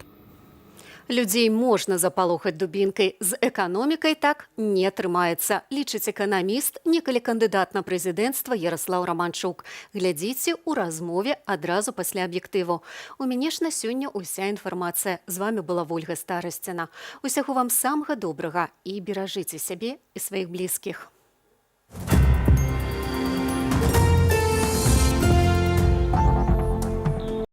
Людзей можна запалохаць дубінкай, з эканомікай так не атрымаецца, лічыць эканаміст, некалі кандыдат на прэзідэнцтва Яраслаў Раманчук. Глядзіце ў размове адразу пасля аб'ектыву. У мяне ж на сёння ўся інфармацыя. З вами была Вольга Старасціна. Усяго вам самага добрага і беражыце сябе і сваіх блізкіх.